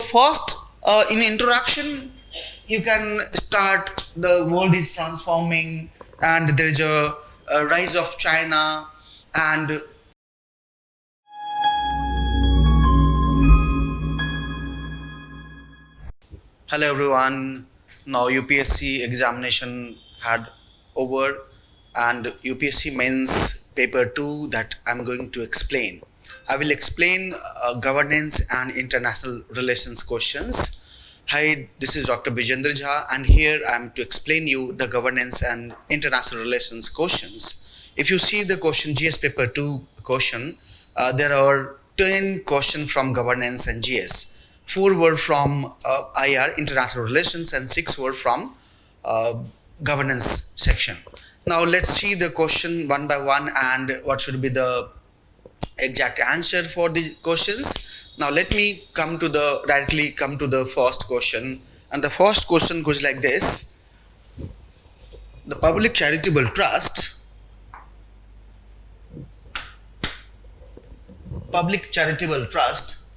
first, in introduction, you can start the world is transforming and there is a rise of China and hello everyone. Now UPSC examination had over and UPSC Mains paper 2 that I'm going to explain. I will explain governance and international relations questions. Hi, this is Dr.Bijendra and here I am to explain you the governance and international relations questions. If you see the question GS paper 2 question, there are 10 questions from governance and GS. 4 were from IR, international relations, and 6 were from governance section. Now let's see the question one by one and what should be the exact answer for the questions. Now let me directly come to the first question, and the first question goes like this: the public charitable trust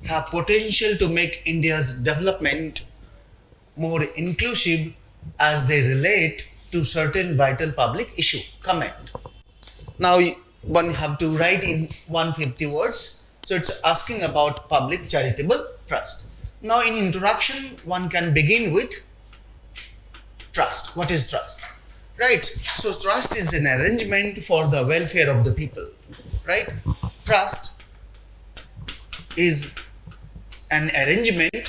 have potential to make India's development more inclusive as they relate to certain vital public issue. Comment. Now one have to write in 150 words. So it's asking about public charitable trust. Now in introduction, one can begin with trust. What is trust? Right. So trust is an arrangement for the welfare of the people. Right. Trust is an arrangement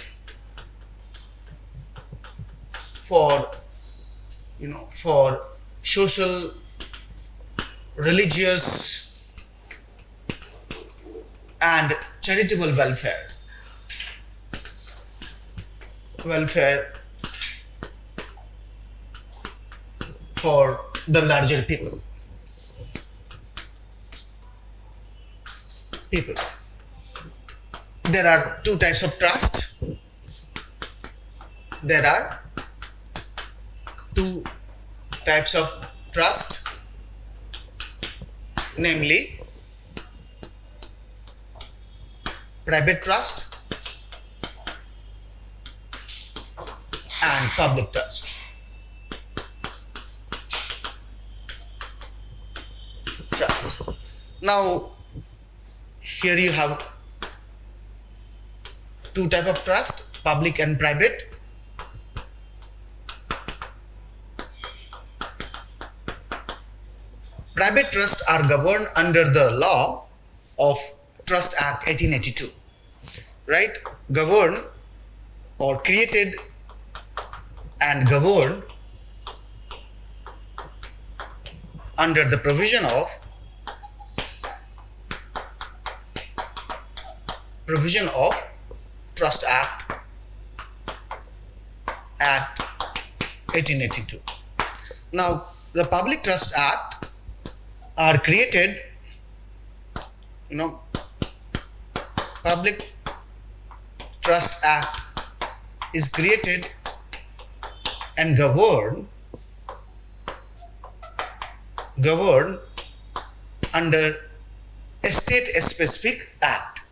for social, religious and charitable welfare for the larger people. There are 2 types of trust. There are 2 types of trust, namely private trust and public trust. Now here you have 2 types of trust, public and private. Private trusts are governed under the law of Trust Act 1882, right? Governed or created and governed under the provision of Trust Act 1882. Now the Public Trust Act are created, Public Trust Act is created and governed under a state-specific act.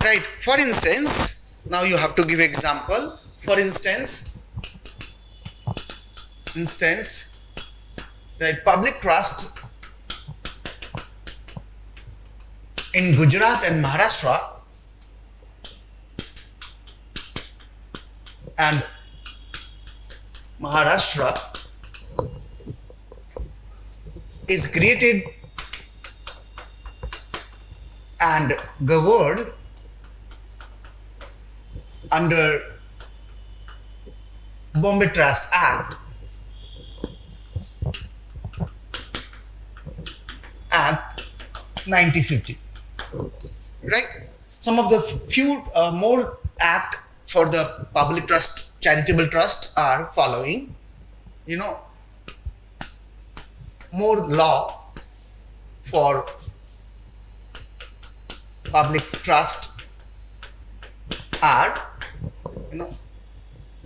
Right. For instance, now you have to give example. For instance, right, public trust in Gujarat and Maharashtra is created and governed under Bombay Trust Act 1950. Right? Some of the few more act for the public trust, charitable trust are following. More law for public trust are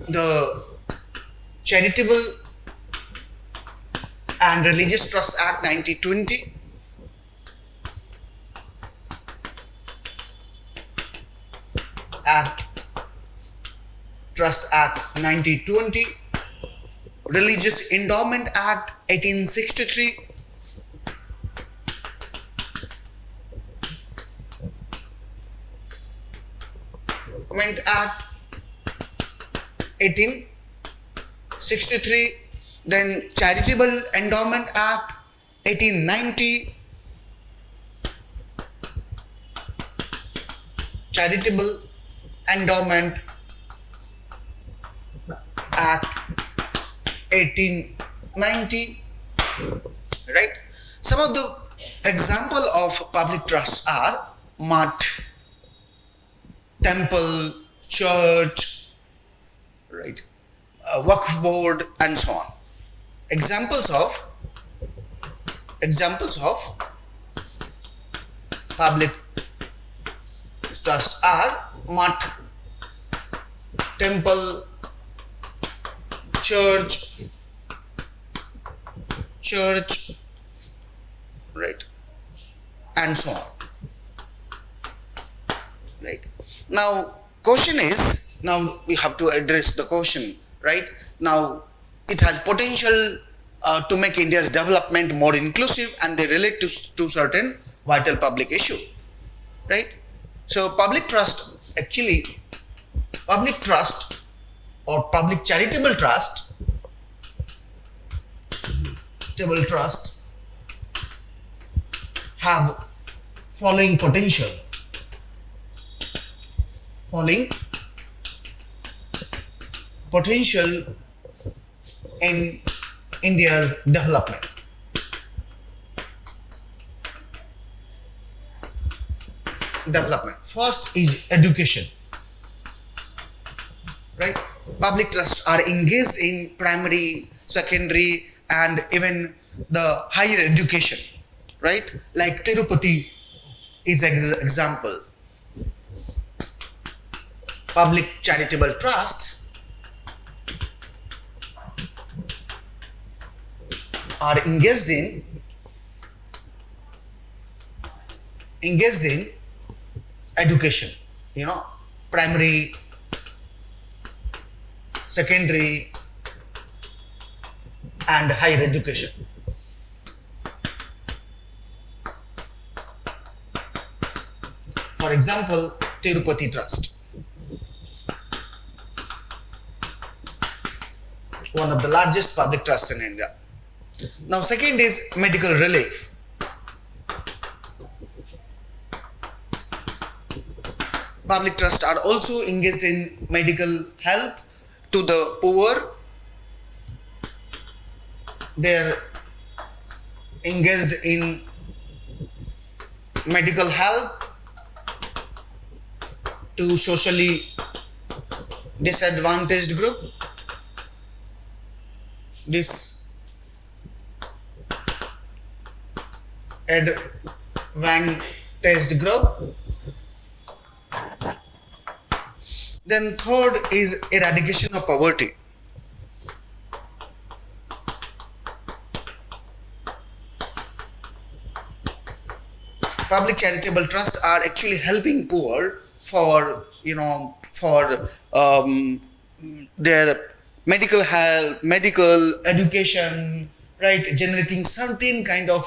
the charitable and Religious Trust Act 1920. Trust Act 1920, Religious Endowment Act 1863, Endowment Act 1863, then Charitable Endowment Act 1890, Charitable Endowment Act 1890, right? Some of the example of public trusts are mart, temple, church, right, Waqf board, and so on. Examples of public trusts are mart, temple, church, right, and so on, right. Now question is, now we have to address the question, right? Now it has potential to make India's development more inclusive, and they relate to certain vital public issue, right? So public trust, actually public trust or public charitable trust have following potential in India's development. First is education, right? Public trusts are engaged in primary, secondary, and even the higher education, right? Like Tirupati is an example. Public charitable trusts are engaged in education, primary, secondary, and higher education. For example, Tirupati Trust, one of the largest public trusts in India. Now second is medical relief. Public trusts are also engaged in medical help to the poor. They are engaged in medical help to socially disadvantaged group. Disadvantaged group. Then third is eradication of poverty. Public charitable trusts are actually helping poor for their medical help, medical education, right? Generating certain kind of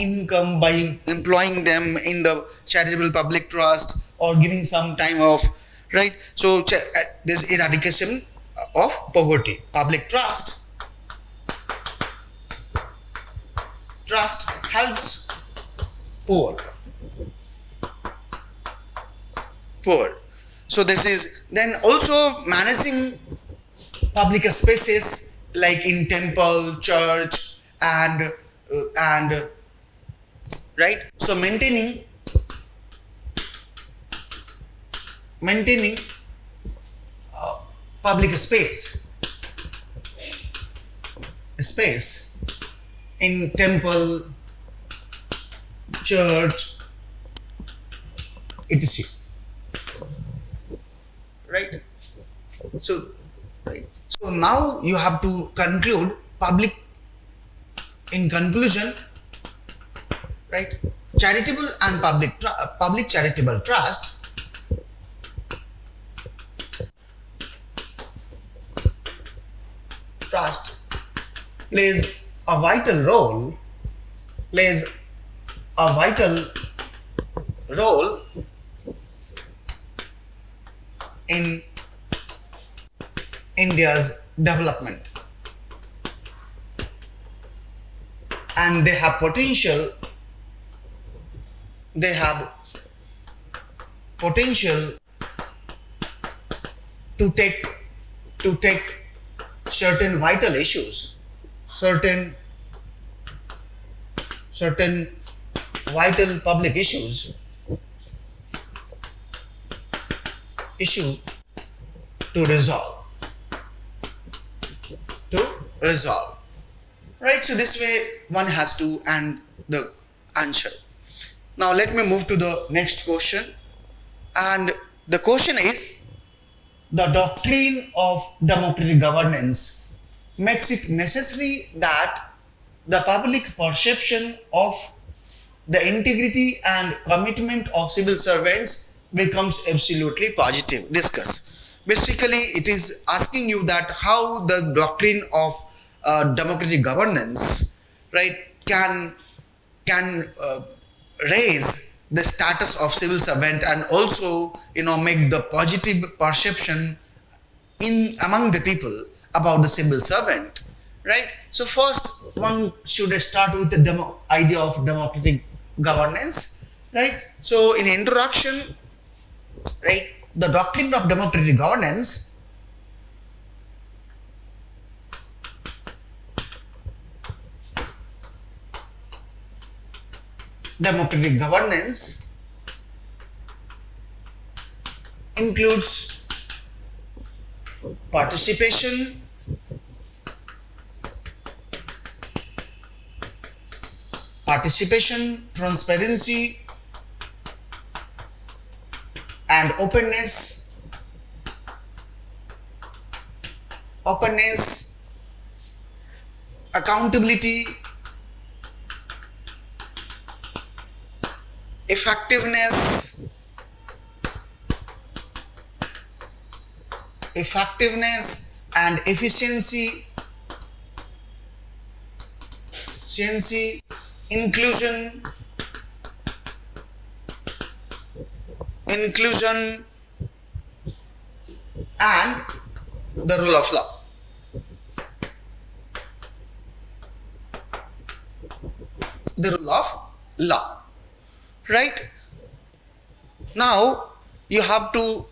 income by employing them in the charitable public trust or giving some time off, right? So this eradication of poverty. Public trust helps poor. So this is then also managing public spaces like in temple, church, and right. So maintaining public space in temple, church, etc. Right. So now you have to conclude public In conclusion, right, charitable and public charitable trust plays a vital role in India's development, and they have potential to take certain vital issues, certain vital public issue to resolve. Right, so this way one has to and the answer. Now let me move to the next question, and the question is, the doctrine of democratic governance makes it necessary that the public perception of the integrity and commitment of civil servants becomes absolutely positive. Discuss. Basically, it is asking you that how the doctrine of democratic governance, right, can raise the status of civil servant and also, make the positive perception among the people about the civil servant, right? So first one should start with the idea of democratic governance, right? So in introduction, right, the doctrine of democratic governance includes participation, transparency, and openness, accountability, effectiveness and efficiency, inclusion and the rule of law. Right? Now you have to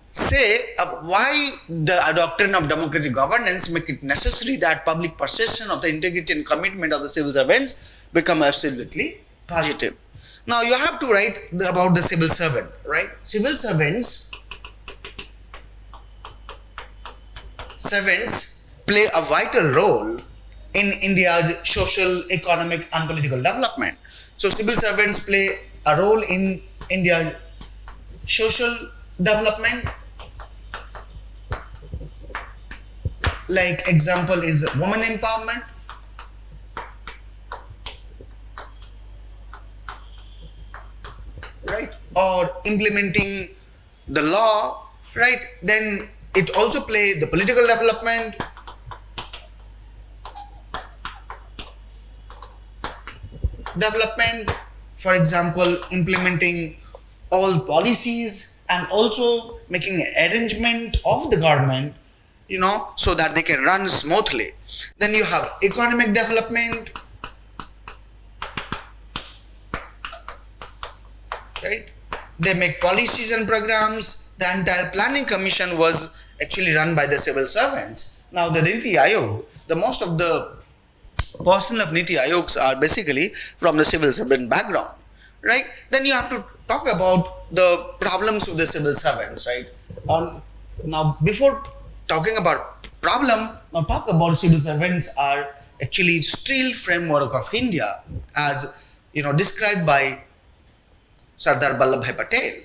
say why the doctrine of democratic governance make it necessary that public perception of the integrity and commitment of the civil servants become absolutely positive. Now you have to write about the civil servant, right? Civil servants play a vital role in India's social, economic and political development. So civil servants play a role in India's social development. Like example is women empowerment, right, or implementing the law, right? Then it also play the political development, for example, implementing all policies and also making arrangement of the government, so that they can run smoothly. Then you have economic development, right? They make policies and programs. The entire planning commission was actually run by the civil servants. Now the Niti Aayog, the most of the personnel of Niti Aayogs are basically from the civil servant background, right? Then you have to talk about the problems of the civil servants, right? Now before talking about problem, now talk about civil servants are actually steel framework of India as described by Sardar Vallabhbhai Patel.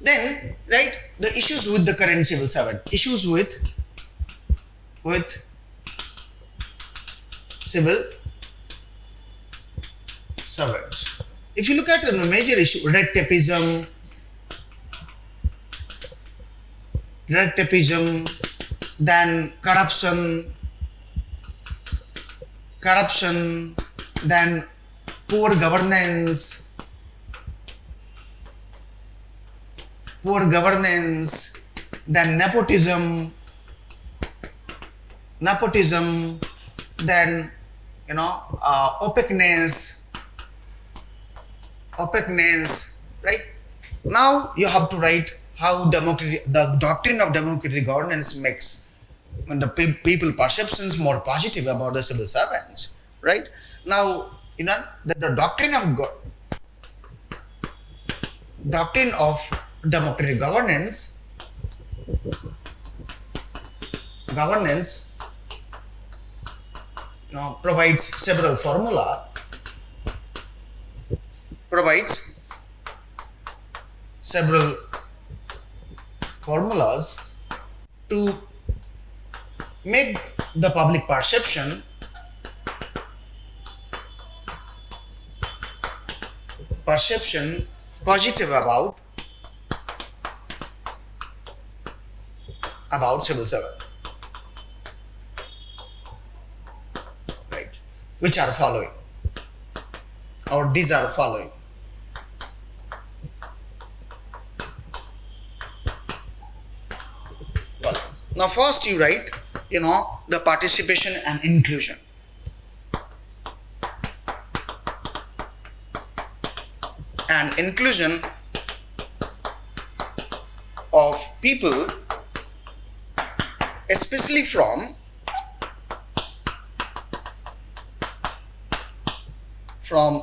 Then, right, the issues with the current civil servant, civil servants. If you look at a major issue, red tapeism, then corruption, then poor governance, then nepotism, then opaqueness, right? Now you have to write how the doctrine of democratic governance makes the people perceptions more positive about the civil servants, right? Now the doctrine of democratic governance provides several formulas to make the public perception positive about civil servant, right? Which are following, or these are following. Now first you write the participation and inclusion. And inclusion of people, especially from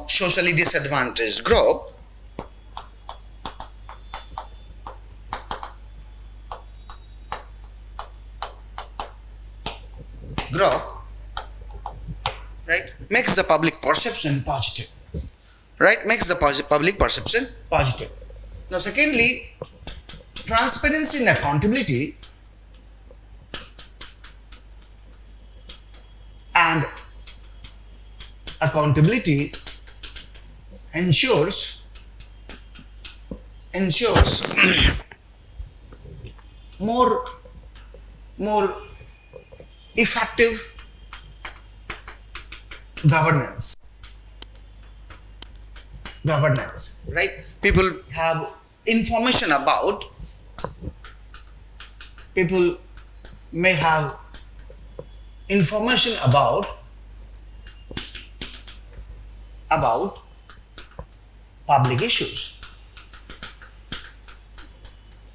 socially disadvantaged group, right, makes the public perception positive. Right, makes the public perception positive. Now secondly, transparency and accountability, ensures more effective governance, right? People may have information about public issues,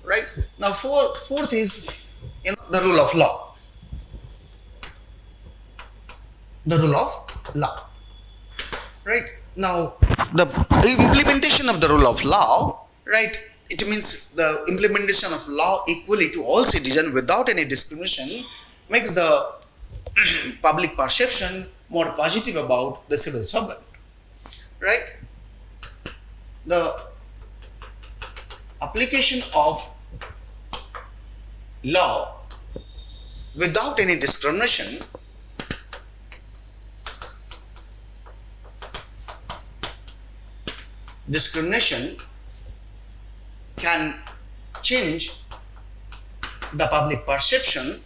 right? Now fourth is the rule of law. Right? Now the implementation of the rule of law, right, it means the implementation of law equally to all citizens without any discrimination, makes the public perception more positive about the civil servant, right? The application of law without any discrimination can change the public perception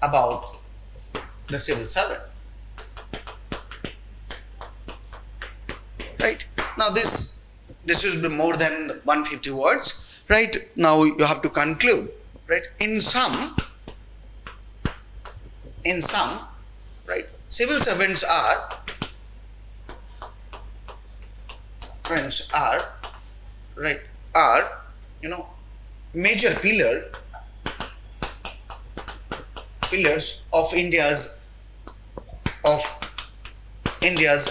about the civil servant, right? Now this will be more than 150 words, right? Now you have to conclude, right? In sum, right, civil servants are major pillars of India's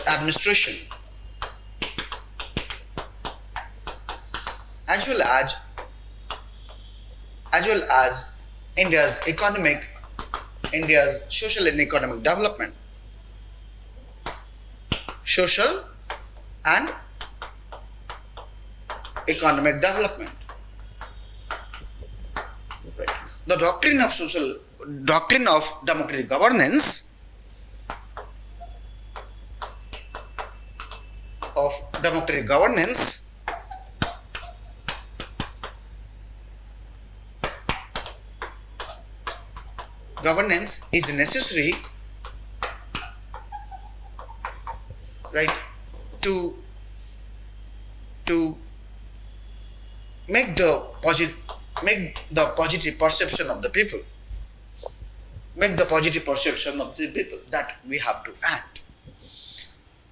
administration, as well as India's social and economic development. Right. The doctrine of democratic governance is necessary, right, to make the positive perception of the people, that we have to act.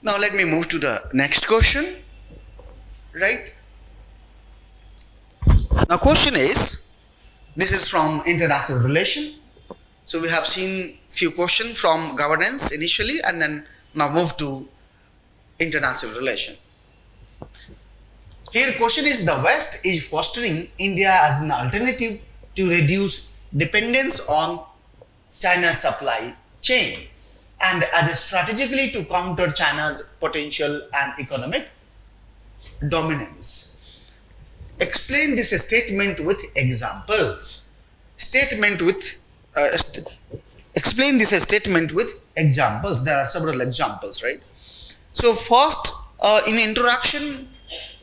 Now let me move to the next question, right? Now question is, this is from international relation. So we have seen few questions from governance initially, and then now move to international relation. Here question is, the West is fostering India as an alternative to reduce dependence on China's supply chain and as a strategically to counter China's potential and economic dominance. Explain this statement with examples. Explain this statement with examples. There are several examples, right? So first, in introduction,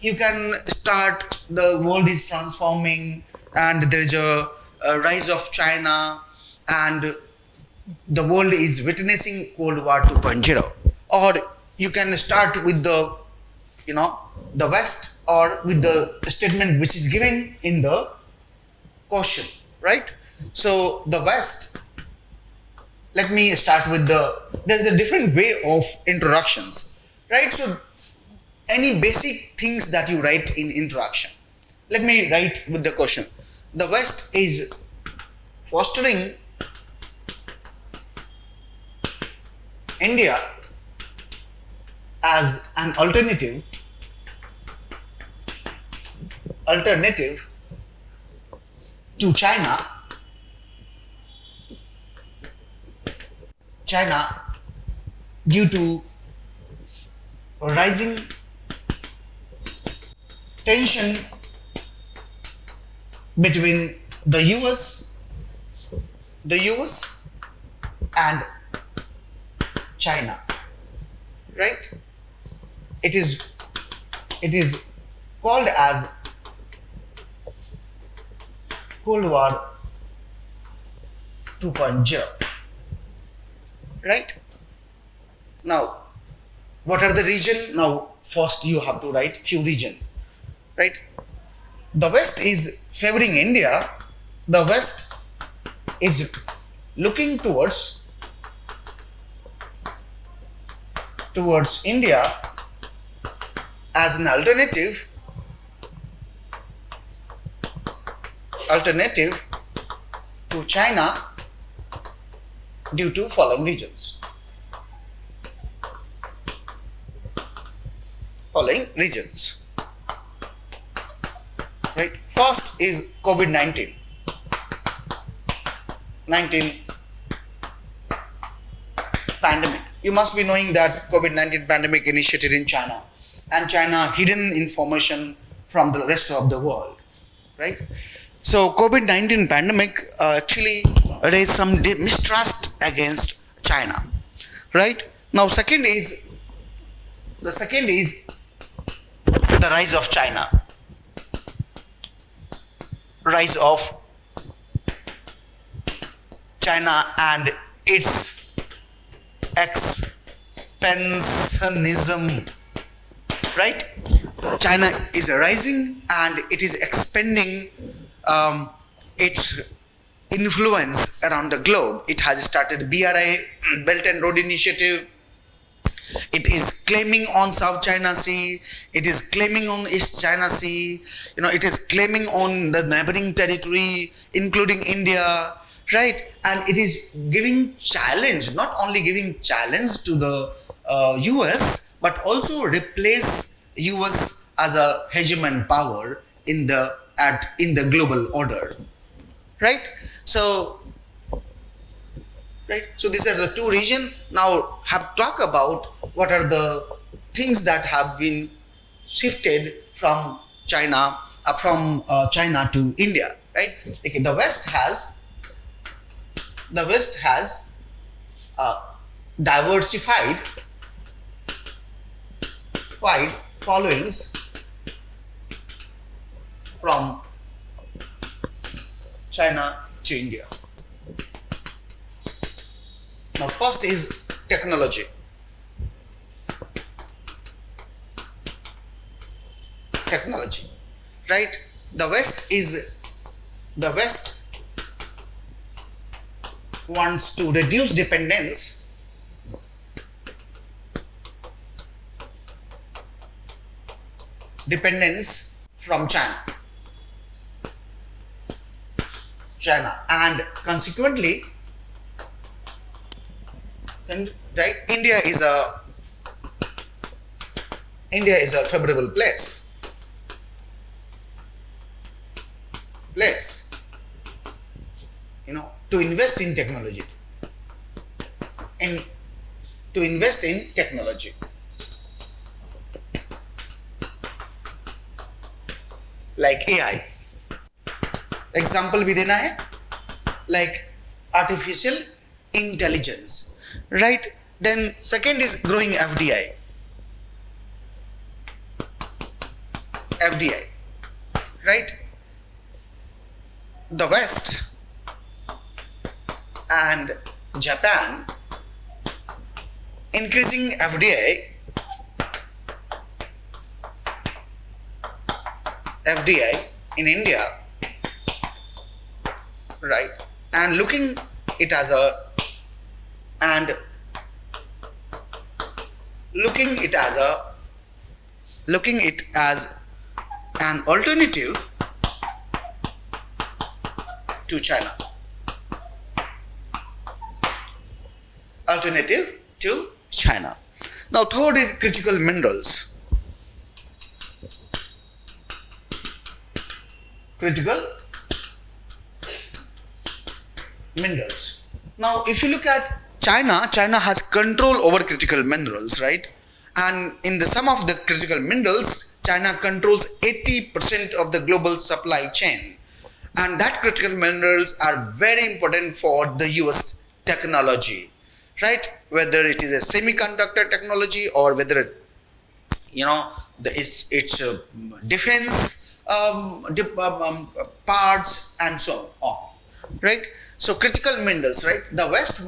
you can start, the world is transforming and there is a rise of China and the world is witnessing Cold War 2.0. Or you can start with the West, or with the statement which is given in the question, right? So the West, let me start with there's a different way of introductions, right? So any basic things that you write in introduction. Let me write with the question. The West is fostering India as an alternative to China due to rising tension between the US and China, right? It is called as Cold War 2.0, right? Now, what are the region? Now, first you have to write few region, right? The West is favoring India. The West is looking towards India as an alternative to China due to following regions. Right? First is COVID-19 pandemic. You must be knowing that COVID-19 pandemic initiated in China, and China hidden information from the rest of the world, right? So COVID-19 pandemic actually raised some mistrust against China, right? Now the second is the rise of China, and its expansionism, right? China is rising and it is expanding its influence around the globe. It has started BRI, Belt and Road Initiative. It is claiming on South China Sea. It is claiming on East China Sea. It is claiming on the neighboring territory, including India, right? And it is giving challenge, not only giving challenge to the US, but also replace US as a hegemon power in the global order, right? So these are the two regions. Now have talk about what are the things that have been shifted from China to India, right? Okay, the West has the West has diversified wide followings from China to India. Now, first is technology. Technology, right? The West wants to reduce dependence from China, and consequently, right? India is a favorable place, to invest in technology, like AI. Example भी देना है, like artificial intelligence, right? Then second is growing FDI, right? The West and Japan increasing FDI in India, right? And looking it as an alternative to China. Now, third is critical minerals. Now, if you look at China has control over critical minerals, right? And in the sum of the critical minerals, China controls 80% of the global supply chain. And that critical minerals are very important for the US technology, right? Whether it is a semiconductor technology or whether it's defense parts and so on, right? So critical minerals, right? The West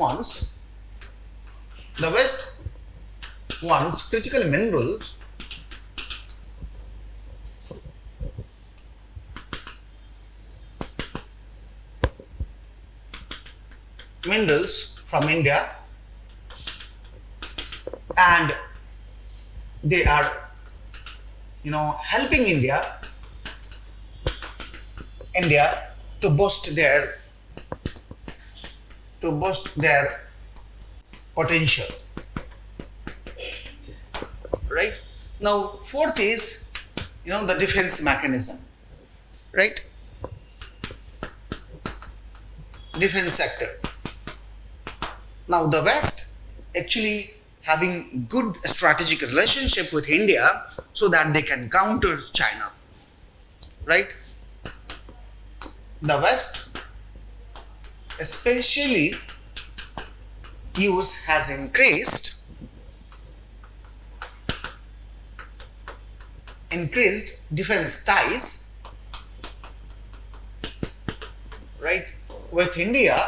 wants critical minerals from India, and they are helping India to boost their potential, right? Now, fourth is the defense mechanism, right? Defense sector. Now, the West actually having good strategic relationship with India so that they can counter China, right? The West, especially US, has increased defense ties, right, with India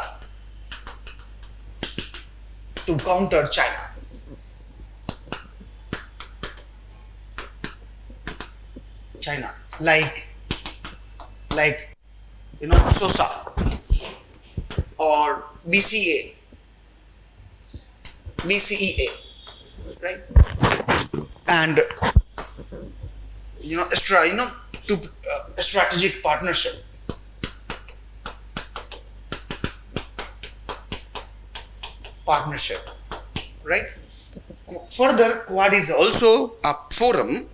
to counter China. Like SOSA or BCEA, right? And strategic partnership. Right? Further, Quad is also a forum.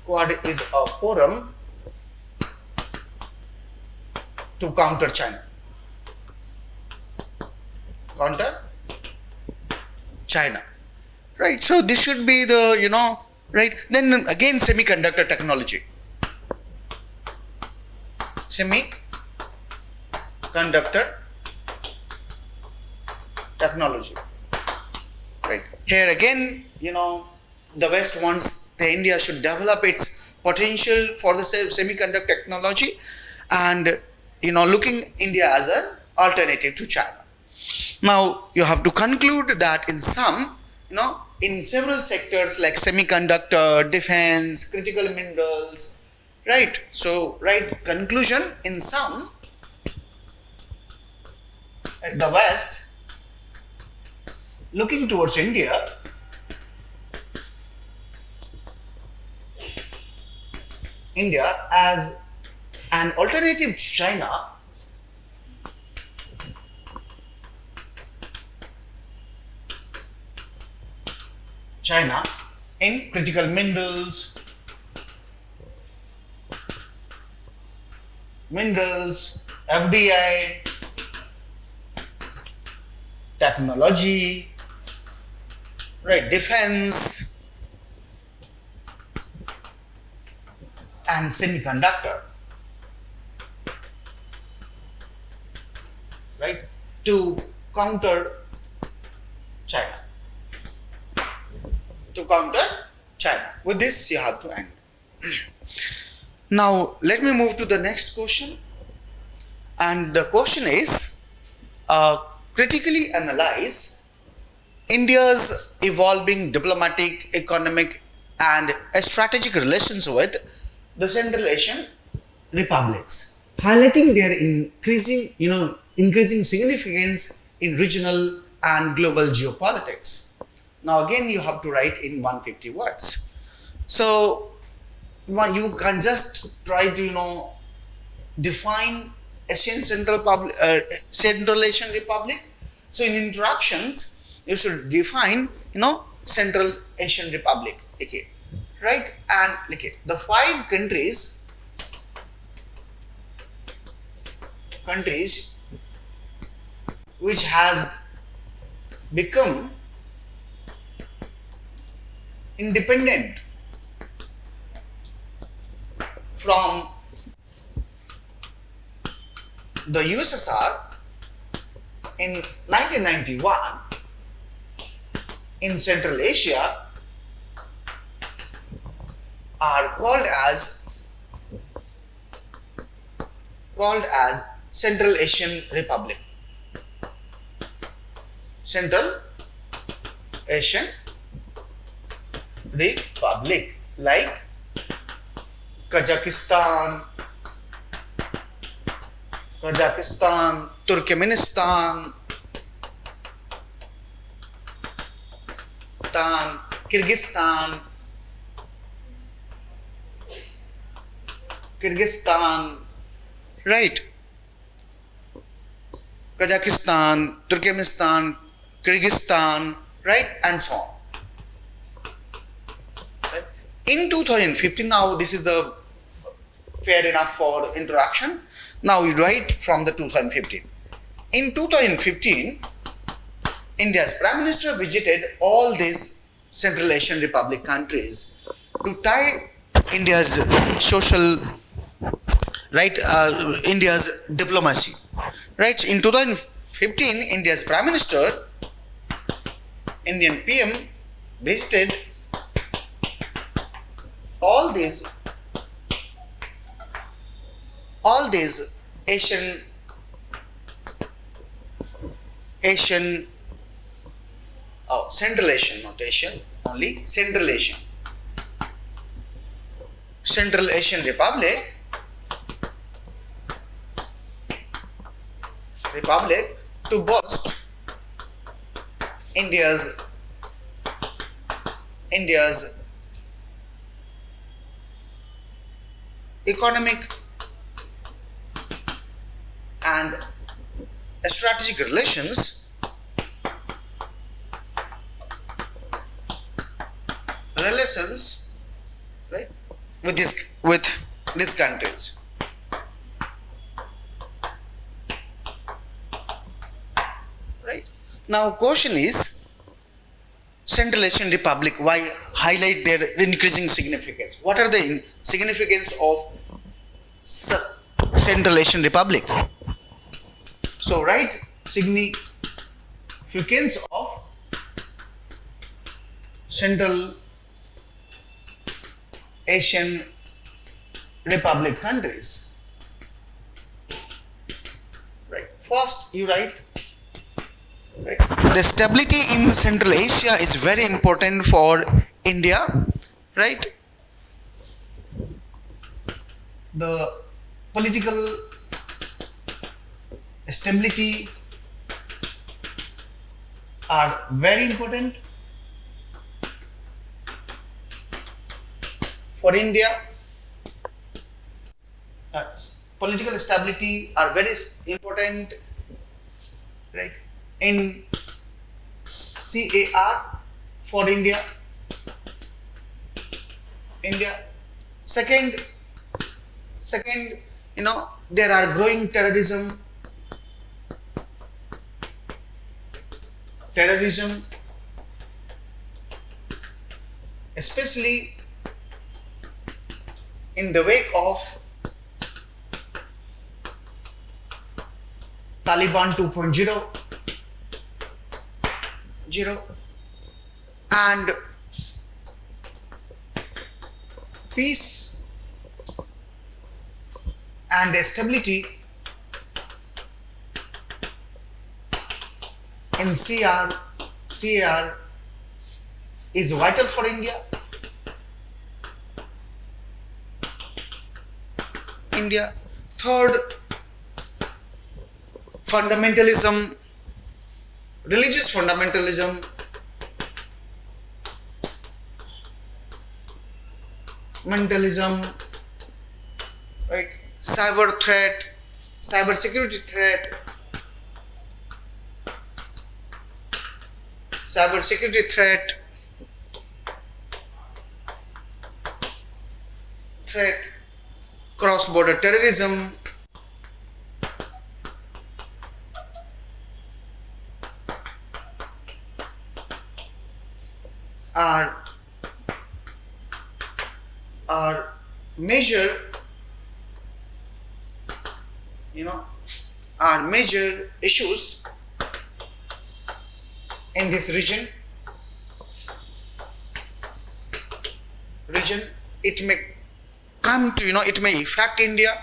Quad is a forum to counter China. Right? So this should be the, right? Then again, semiconductor technology. semiconductor technology. Right. Here again, the West wants the India should develop its potential for the semiconductor technology, and looking India as an alternative to China. Now you have to conclude that in several sectors like semiconductor, defense, critical minerals, right? So conclusion, in sum, the West looking towards India as an alternative to China in critical minerals, FDI, technology, right, defense, and semiconductor, right, to counter China. With this, you have to end. Now, let me move to the next question. And the question is, critically analyze India's evolving diplomatic, economic, and strategic relations with the Central Asian republics, highlighting their increasing significance in regional and global geopolitics. Now again, you have to write in 150 words. So you can just try to define Asian Central Asian Republic. So in introductions, you should define Central Asian Republic, okay, right? And the 5 countries which has become independent from the USSR in 1991 in Central Asia are called as Central Asian Republic. Central Asian Republic, like Kazakhstan, Turkmenistan, Kyrgyzstan, right? Kazakhstan, Turkmenistan, Kyrgyzstan, right? And so on. Right? In 2015, now this is the fair enough for introduction. Now we write from the 2015. In 2015, India's Prime Minister visited all these Central Asian Republic countries to tie India's social, right, India's diplomacy, right? In 2015, India's Prime Minister, Indian PM, visited all these Central Asian, not Asian, only Central Asian Republic to boost India's economic and strategic relations right, with these countries. Right. Now question is, Central Asian Republic, why highlight their increasing significance? What are the significance of Central Asian Republic. So write significance of Central Asian Republic countries. Right. First you write, right, the stability in Central Asia is very important for India, right? The political stability are very important for India. Political stability are very important, right, in CAR for India. Second, there are growing terrorism, especially in the wake of Taliban 2.0 and peace and stability in CAR is vital for India. Third, fundamentalism, religious fundamentalism, right? Cyber security threat, cross-border terrorism, are major issues in this region. It may come to, it may affect India.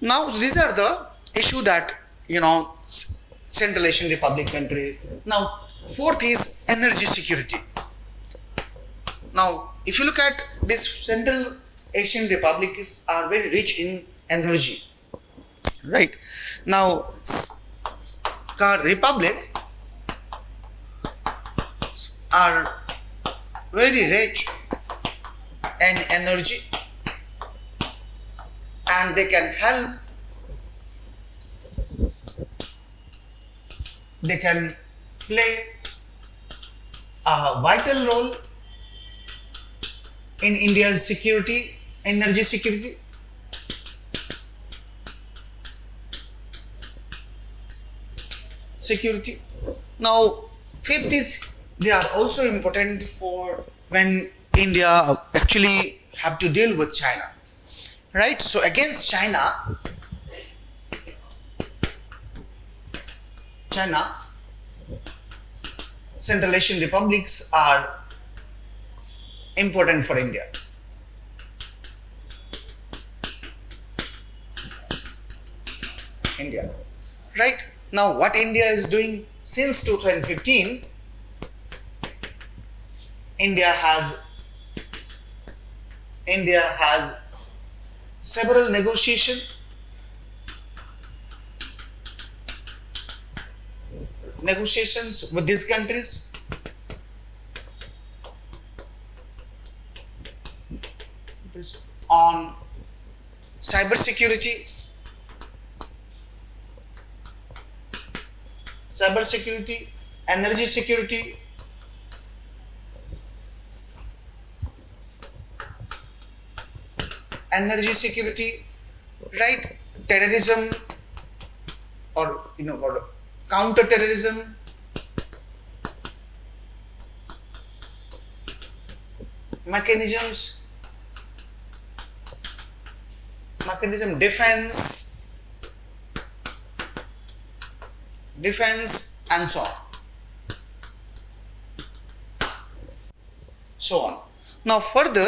Now these are the issue that Central Asian Republic country. Now fourth is energy security. Now if you look at this, Central Asian Republics are very rich in energy, right? Now republic are very rich in energy, and they can help, they can play a vital role in India's security, energy security. Now fifth is, they are also important for when India actually have to deal with China, right? So against China, Central Asian Republics are important for India. Right? Now what India is doing since 2015, India has several negotiations with these countries. On cyber security, energy security, right? Terrorism, or counter terrorism, mechanisms, defense and so on. So on. Now further,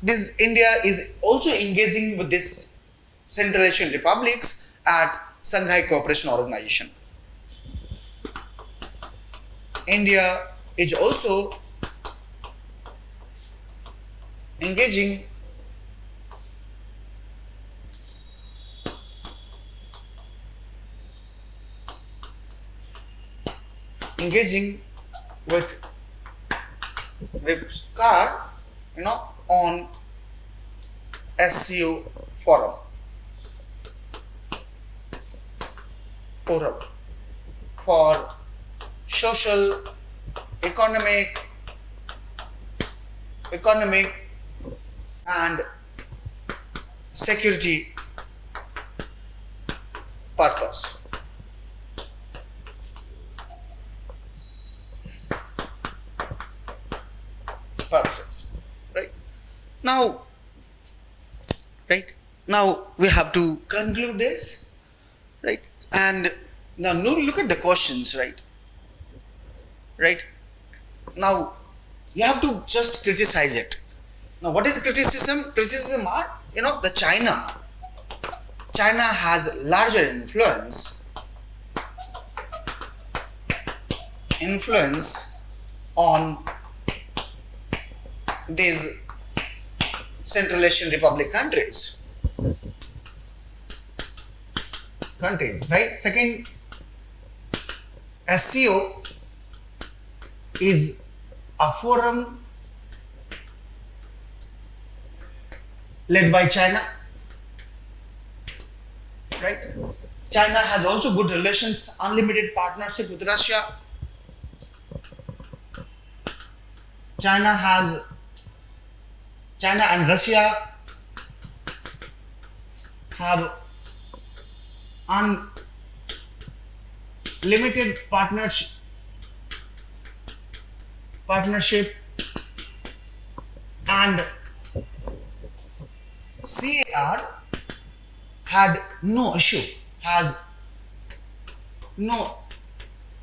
this India is also engaging with this Central Asian republics at Shanghai Cooperation Organization. India is also engaging with CAR, on SCO forum for social, economic and security purposes. Now we have to conclude this, right? And now look at the questions, right? Now you have to just criticize it. Now what is criticism? Criticism are, the China has larger influence on these Central Asian Republic countries, right? Second, SCO is a forum led by China, right? China has also good relations, unlimited partnership with Russia. China and Russia have unlimited partnership, and CAR has no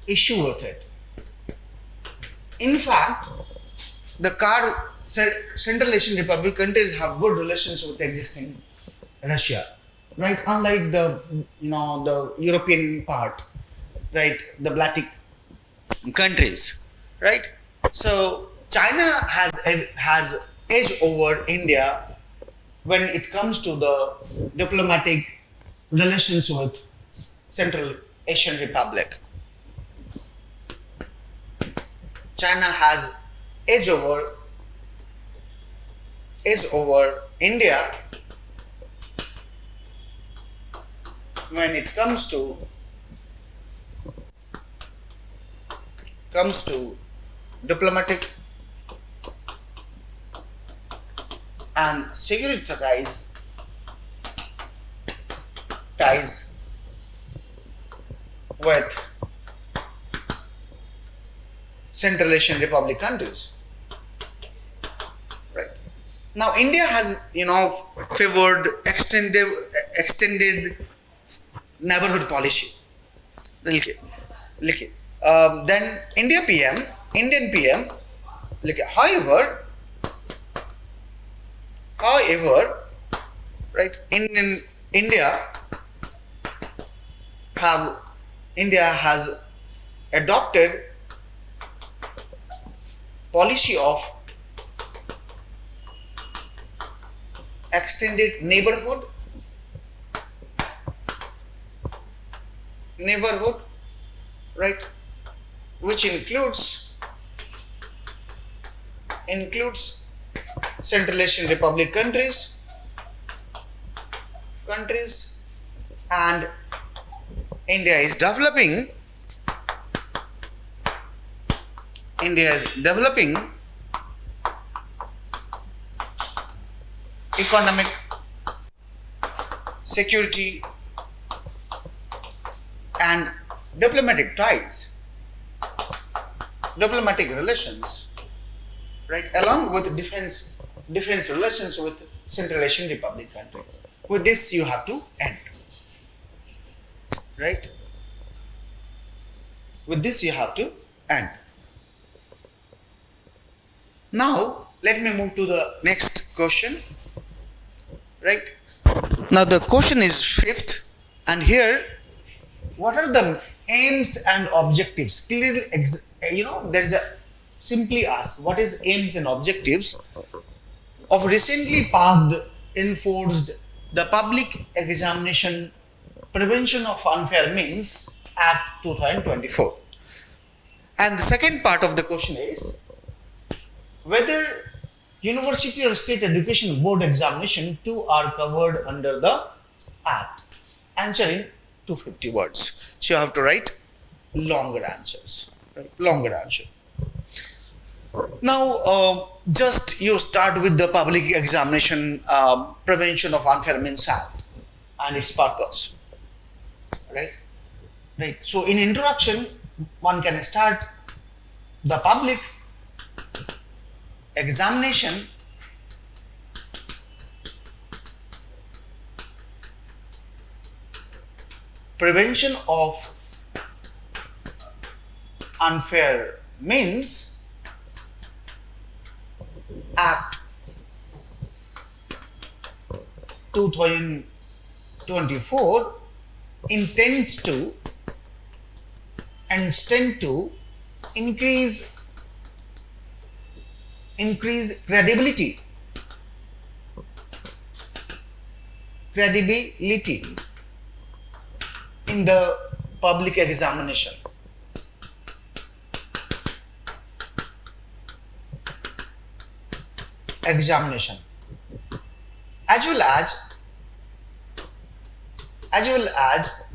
issue with it. In fact, the Central Asian Republic countries have good relations with existing Russia, right? Unlike the European part, right? The Baltic countries, right? So China has edge over India when it comes to the diplomatic relations with Central Asian Republic. China has edge over India when it comes to diplomatic and security ties with Central Asian Republic countries. Right. Now India has favored extended neighborhood policy. Then Indian PM, however, right, India has adopted policy of extended neighborhood, right, which includes Central Asian Republic countries, and India is developing economic, security and diplomatic relations right? Along with defense relations with Central Asian Republic country. With this you have to end, right? With this you have to end. Now let me move to the next question, right? Now the question is fifth, and here what are the aims and objectives? Clearly, there is a simply ask what is aims and objectives of recently passed, enforced the Public Examination Prevention of Unfair Means Act 2024. And the second part of the question is whether University or State Education Board examination too are covered under the Act. Answer in 250 words. So you have to write longer answers. Right? Longer answer. Now, just you start with the Public Examination Prevention of Unfair Means Act and its purpose. Right? Right. So in introduction, one can start the Public Examination Prevention of Unfair Means Act 2024 intends to and tend to increase credibility in the public examination. As well as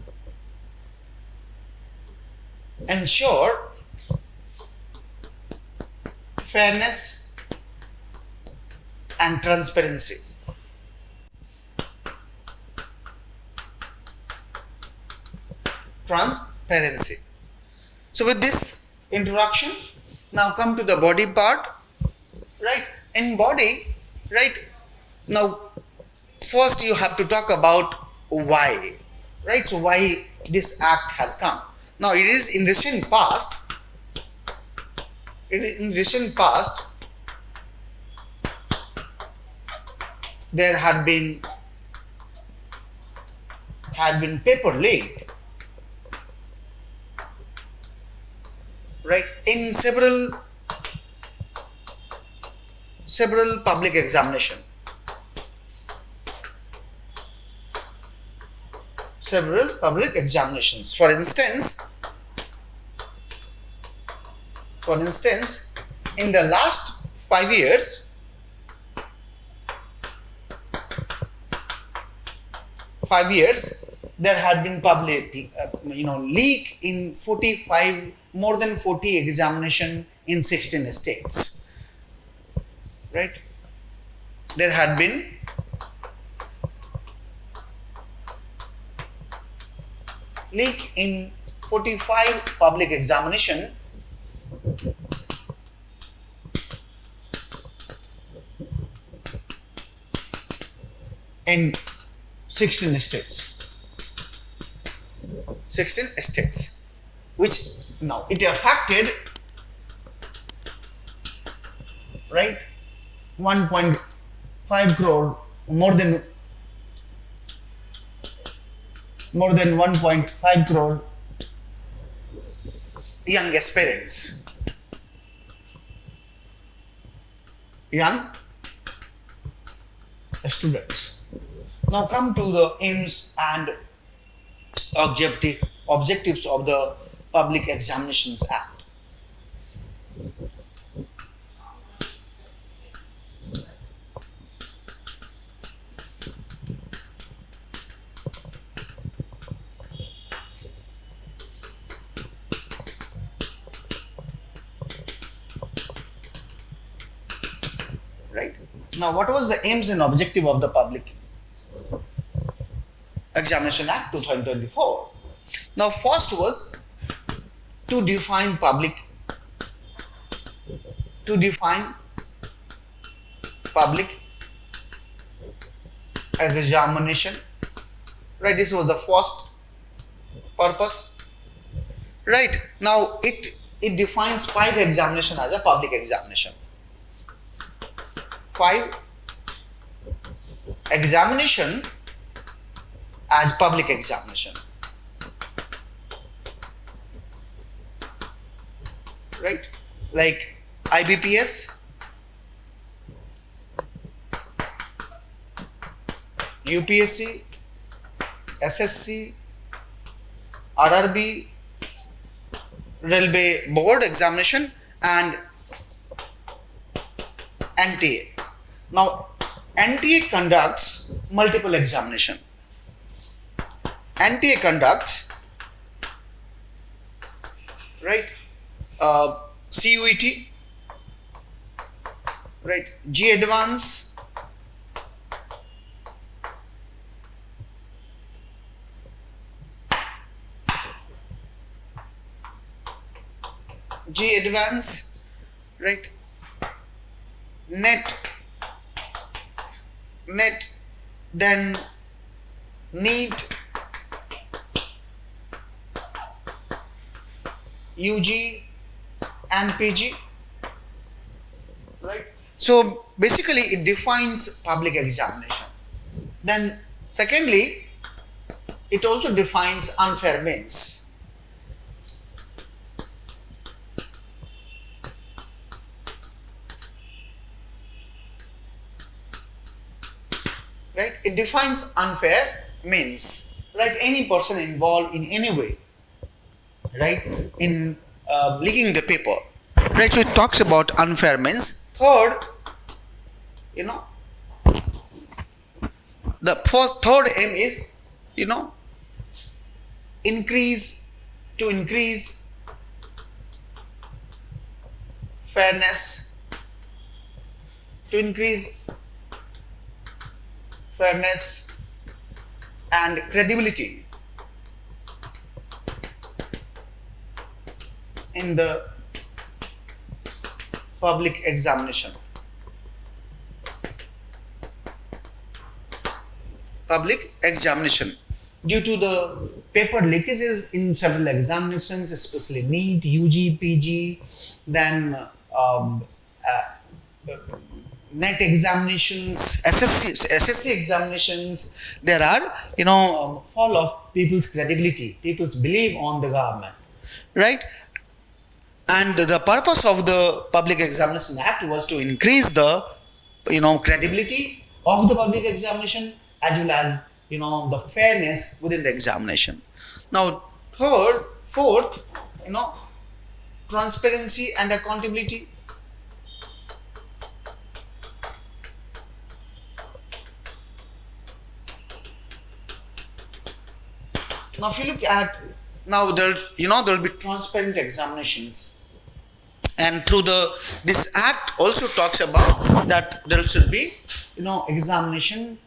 ensure fairness and transparency. So with this introduction, now come to the body part, right? In body, right? Now first you have to talk about why, right? So why this act has come. Now it is in recent past, there had been paper leak, right, in several public examinations. For instance, in the last 5 years, there had been public, leak in more than 40 examination in 16 states. Right? There had been leak in 45 public examination in 16 states, which now it affected, right, 1.5 crore, more than 1.5 crore young aspirants, young students. Now come to the aims and objectives of the Public Examinations Act. Right? Now what was the aims and objective of the Public Examination Act 2024? Now first was to define public examination, right? This was the first purpose, right? Now it defines 5 examination as a public examination. 5 examination as public examination, right? Like IBPS, UPSC, SSC, RRB, Railway Board examination, and NTA. Now NTA conducts multiple examination. NTA conducts, right, CUET, right, G Advance, right, NET, then NEET, UG and PG, right? So basically it defines public examination. Then secondly, it also defines unfair means. Right? It defines unfair means, right? Any person involved in any way, right, in leaking the paper, right? So it talks about unfair means. Third, the third aim is, increase fairness, and credibility in the public examination. Due to the paper leakages in several examinations, especially NEET, UG, PG, then NET examinations, SSC examinations, there are, fall of people's credibility, people's belief on the government, right? And the purpose of the Public Examination Act was to increase the, credibility of the public examination as well as, the fairness within the examination. Now, fourth, transparency and accountability. Now, if you look at, there will be transparent examinations, and through this act also talks about that there should be, examination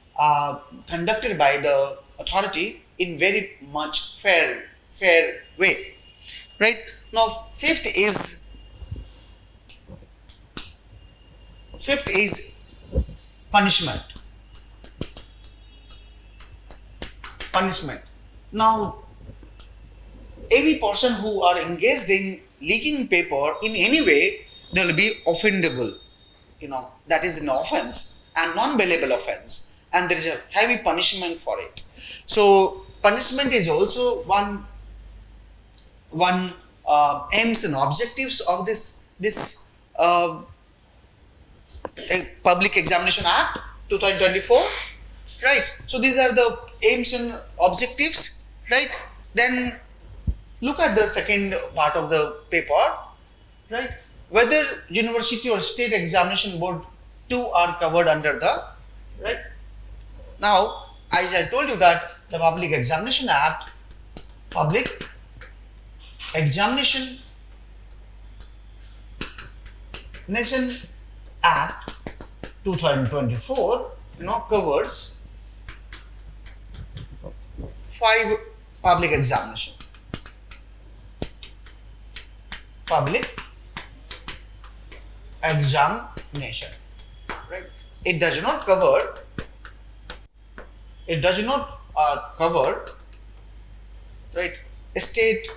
conducted by the authority in very much fair way, right? Now, fifth is punishment. Now, any person who are engaged in leaking paper in any way, they will be offendable. That is an offense and non-bailable offense, and there is a heavy punishment for it. So punishment is also one aims and objectives of this Public Examination Act 2024, right? So these are the aims and objectives, right? Then look at the second part of the paper, right? Whether university or state examination board two are covered under the, right? Now, as I told you that the Public Examination Act, Public Examination Nation Act 2024, covers 5 public examination. Public examination, right? it does not cover right state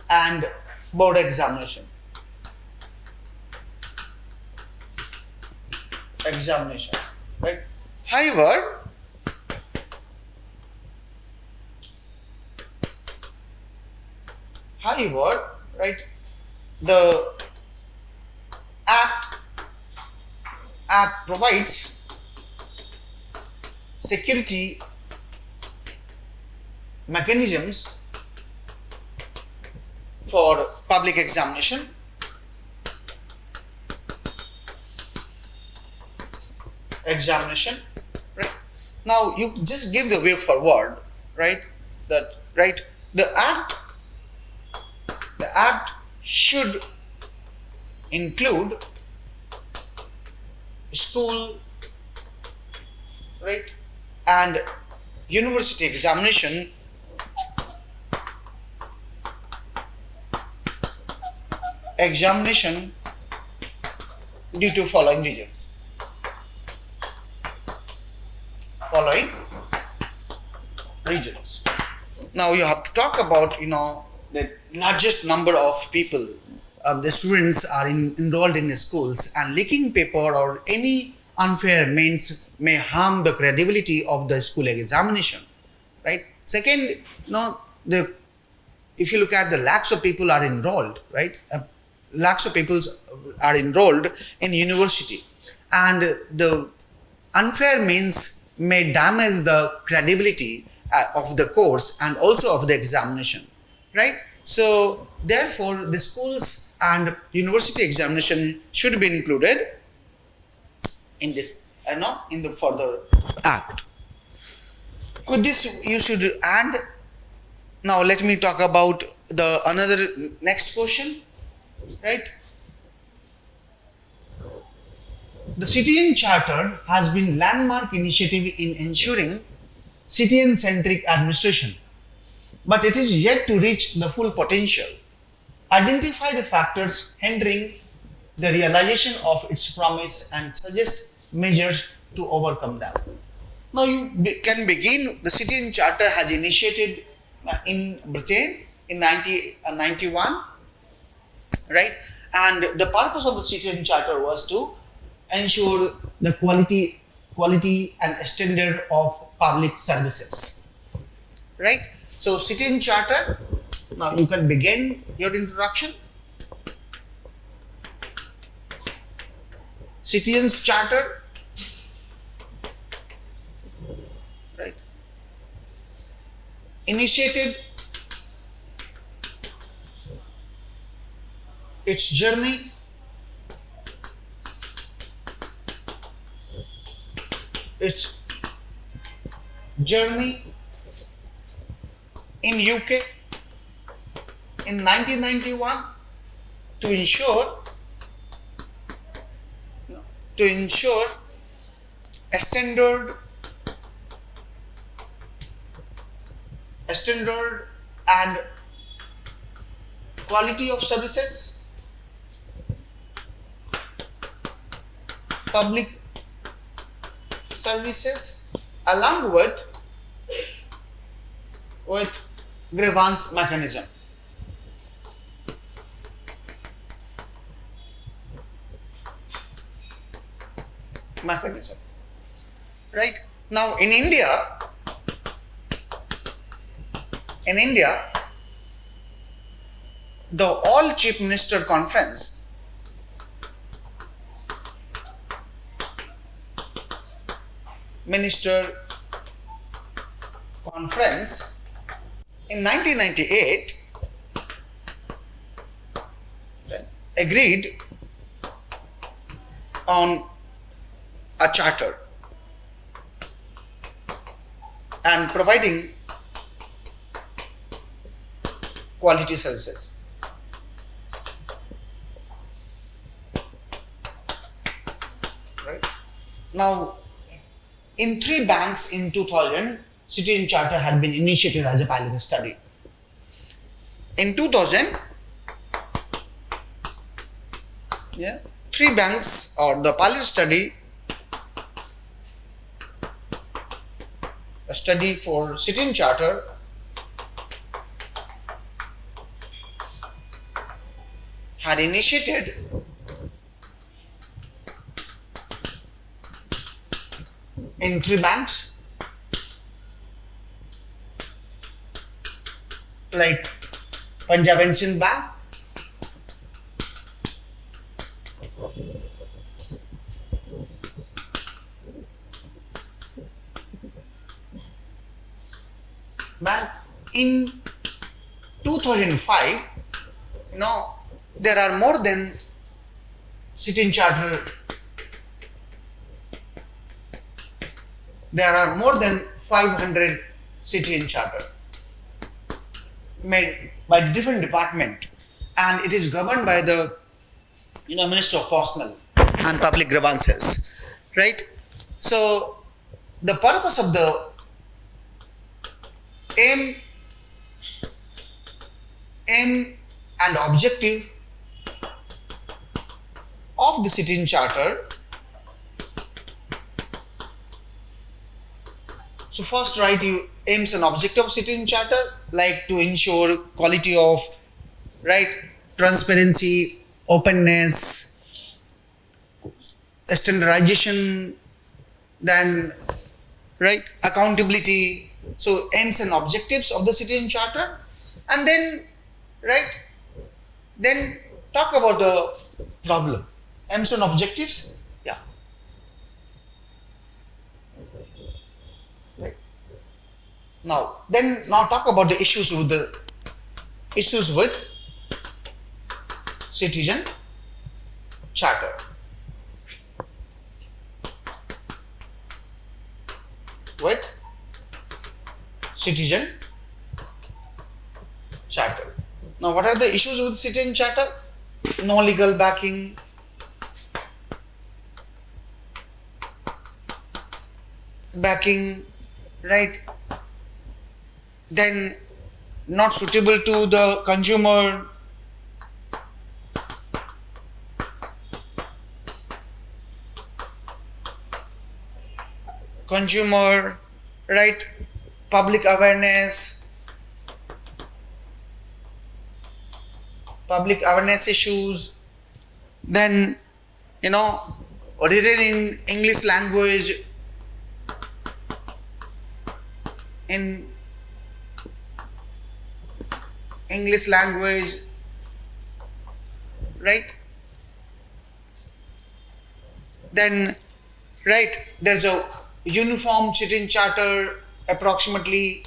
and board examination. Right. However, right, the act provides security mechanisms for public examination, right. Now you just give the way forward, right, that right the act should include school, right, and university examination due to following reasons. Now you have to talk about the largest number of people, the students are enrolled in the schools, and leaking paper or any unfair means may harm the credibility of the school examination, right. Second, if you look at the lakhs of people are enrolled, right, lakhs of people are enrolled in university, and the unfair means may damage the credibility of the course and also of the examination, right. So therefore the schools and university examination should be included in this in the further act. With this you should add. Now let me talk about the another next question, right. The Citizen Charter has been landmark initiative in ensuring citizen-centric administration, but it is yet to reach the full potential. Identify the factors hindering the realization of its promise and suggest measures to overcome them. Now you can begin. The Citizen Charter has initiated in Britain in 1991, right? And the purpose of the Citizen Charter was to ensure the quality and standard of public services, right? So Citizen Charter, now you can begin your introduction. Citizens Charter, right, initiated its journey in UK in 1991 to ensure a standard and quality of services, public services, along with grievance mechanism. Right. Now in India, the All Chief Minister Conference in 1998 agreed on a charter and providing quality services. Right. Now, in 3 banks in 2000, Citizen Charter had been initiated as a pilot study. In 2000, three banks or the pilot study, a study for sit-in charter, had initiated in three banks like Punjab and Sindh Bank, in 2005, there are more than sit-in charter. There are more than 500 sit-in charter made by different department, and it is governed by the Minister of Personnel and Public Grievances, right? So the purpose of the aim and objective of the sit-in charter. So first write you aims and objective of sit-in charter, like to ensure quality of, right, transparency, openness, standardization, then, right, accountability. So aims and objectives of the sit-in charter, and then, right, then talk about the problem. Aims and objectives, yeah. Right. Now talk about the issues with citizen charter. With citizen charter. Now, what are the issues with citizen charter? No legal backing, right? Then not suitable to the consumer, right? Public awareness issues. Then, audited in English language, right? Then, right, there's a uniform sit-in charter approximately.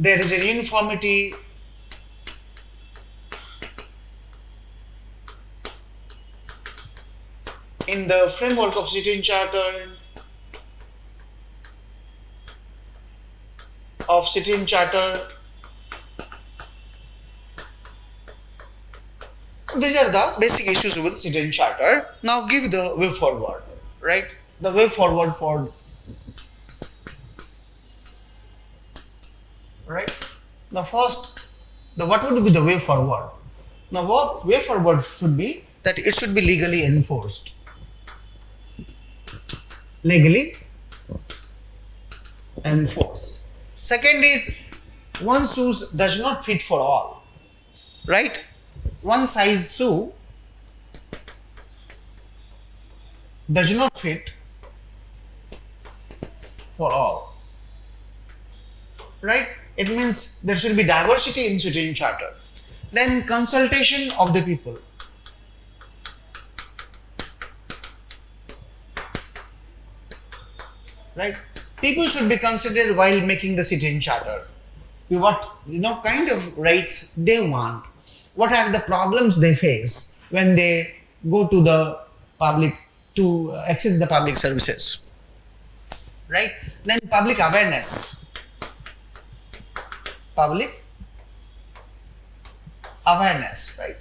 There is a uniformity in the framework of sit-in charter, These are the basic issues with sit-in charter. Now give the way forward, right? The way forward for, right? Now first, what would be the way forward? Now what way forward should be that it should be legally enforced. Legally enforced. Second is, one shoe does not fit for all, right? One size shoe does not fit for all, right? It means there should be diversity in sit-in charter. Then consultation of the people, right? People should be considered while making the sit-in charter. What kind of rights they want, what are the problems they face when they go to the public to access the public services, right? Then public awareness, right?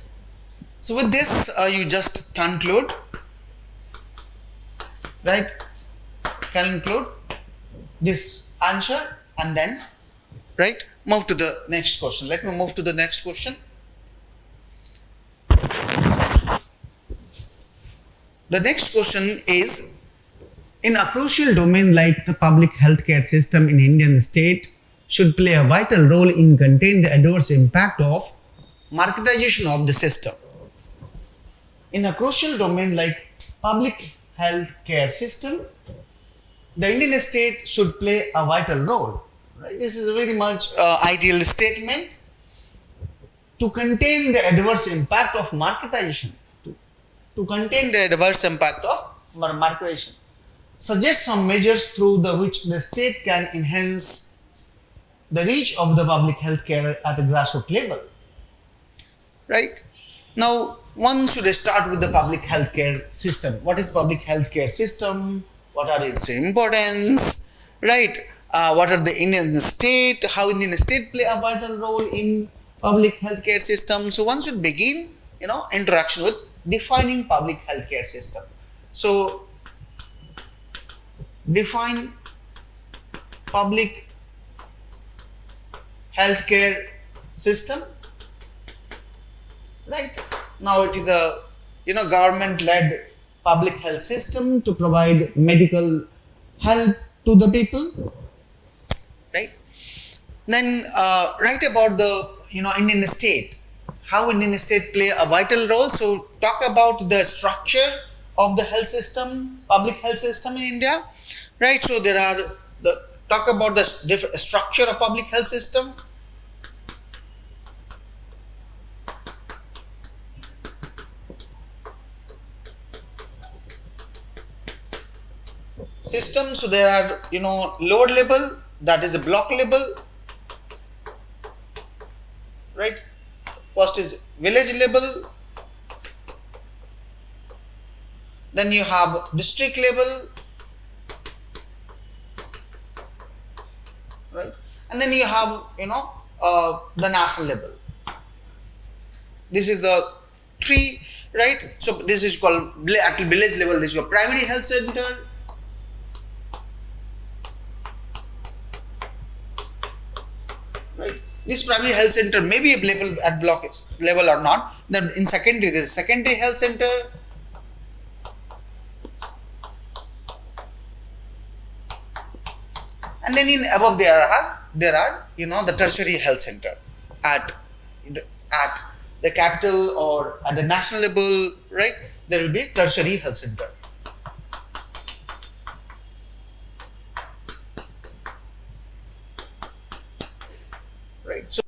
So with this you just conclude, right? Conclude this answer and then, right, move to the next question. Let me move to the next question. The next question is, in a crucial domain like the public healthcare system in Indian state should play a vital role in containing the adverse impact of marketization of the system. In a crucial domain like public healthcare system, the Indian state should play a vital role. Right? This is a very much ideal statement to contain the adverse impact of marketization. To contain the adverse impact of marketization. Suggest some measures through which the state can enhance the reach of the public health care at a grassroots level. Right? Now, one should start with the public health care system. What is public health care system? What are its importance? Right? What are the Indian state? How Indian state play a vital role in public health care system? So one should begin, interaction with defining public health care system. So define public healthcare system. Right? Now it is a government-led public health system to provide medical help to the people. Right? Then write about the Indian state. How Indian state play a vital role. So talk about the structure of the health system, public health system in India. Right, so there are talk about the structure of public health system. So there are lower level, that is a block level. Right, first is village level. Then you have district level. Right, and then you have the national level. This is the three, right? So this is called at village level. This is your primary health center. Right, this primary health center may be available at block level or not. Then in secondary, there is secondary health center. And then in above there are the tertiary health center at the capital or at the national level, right? There will be tertiary health center. Right. So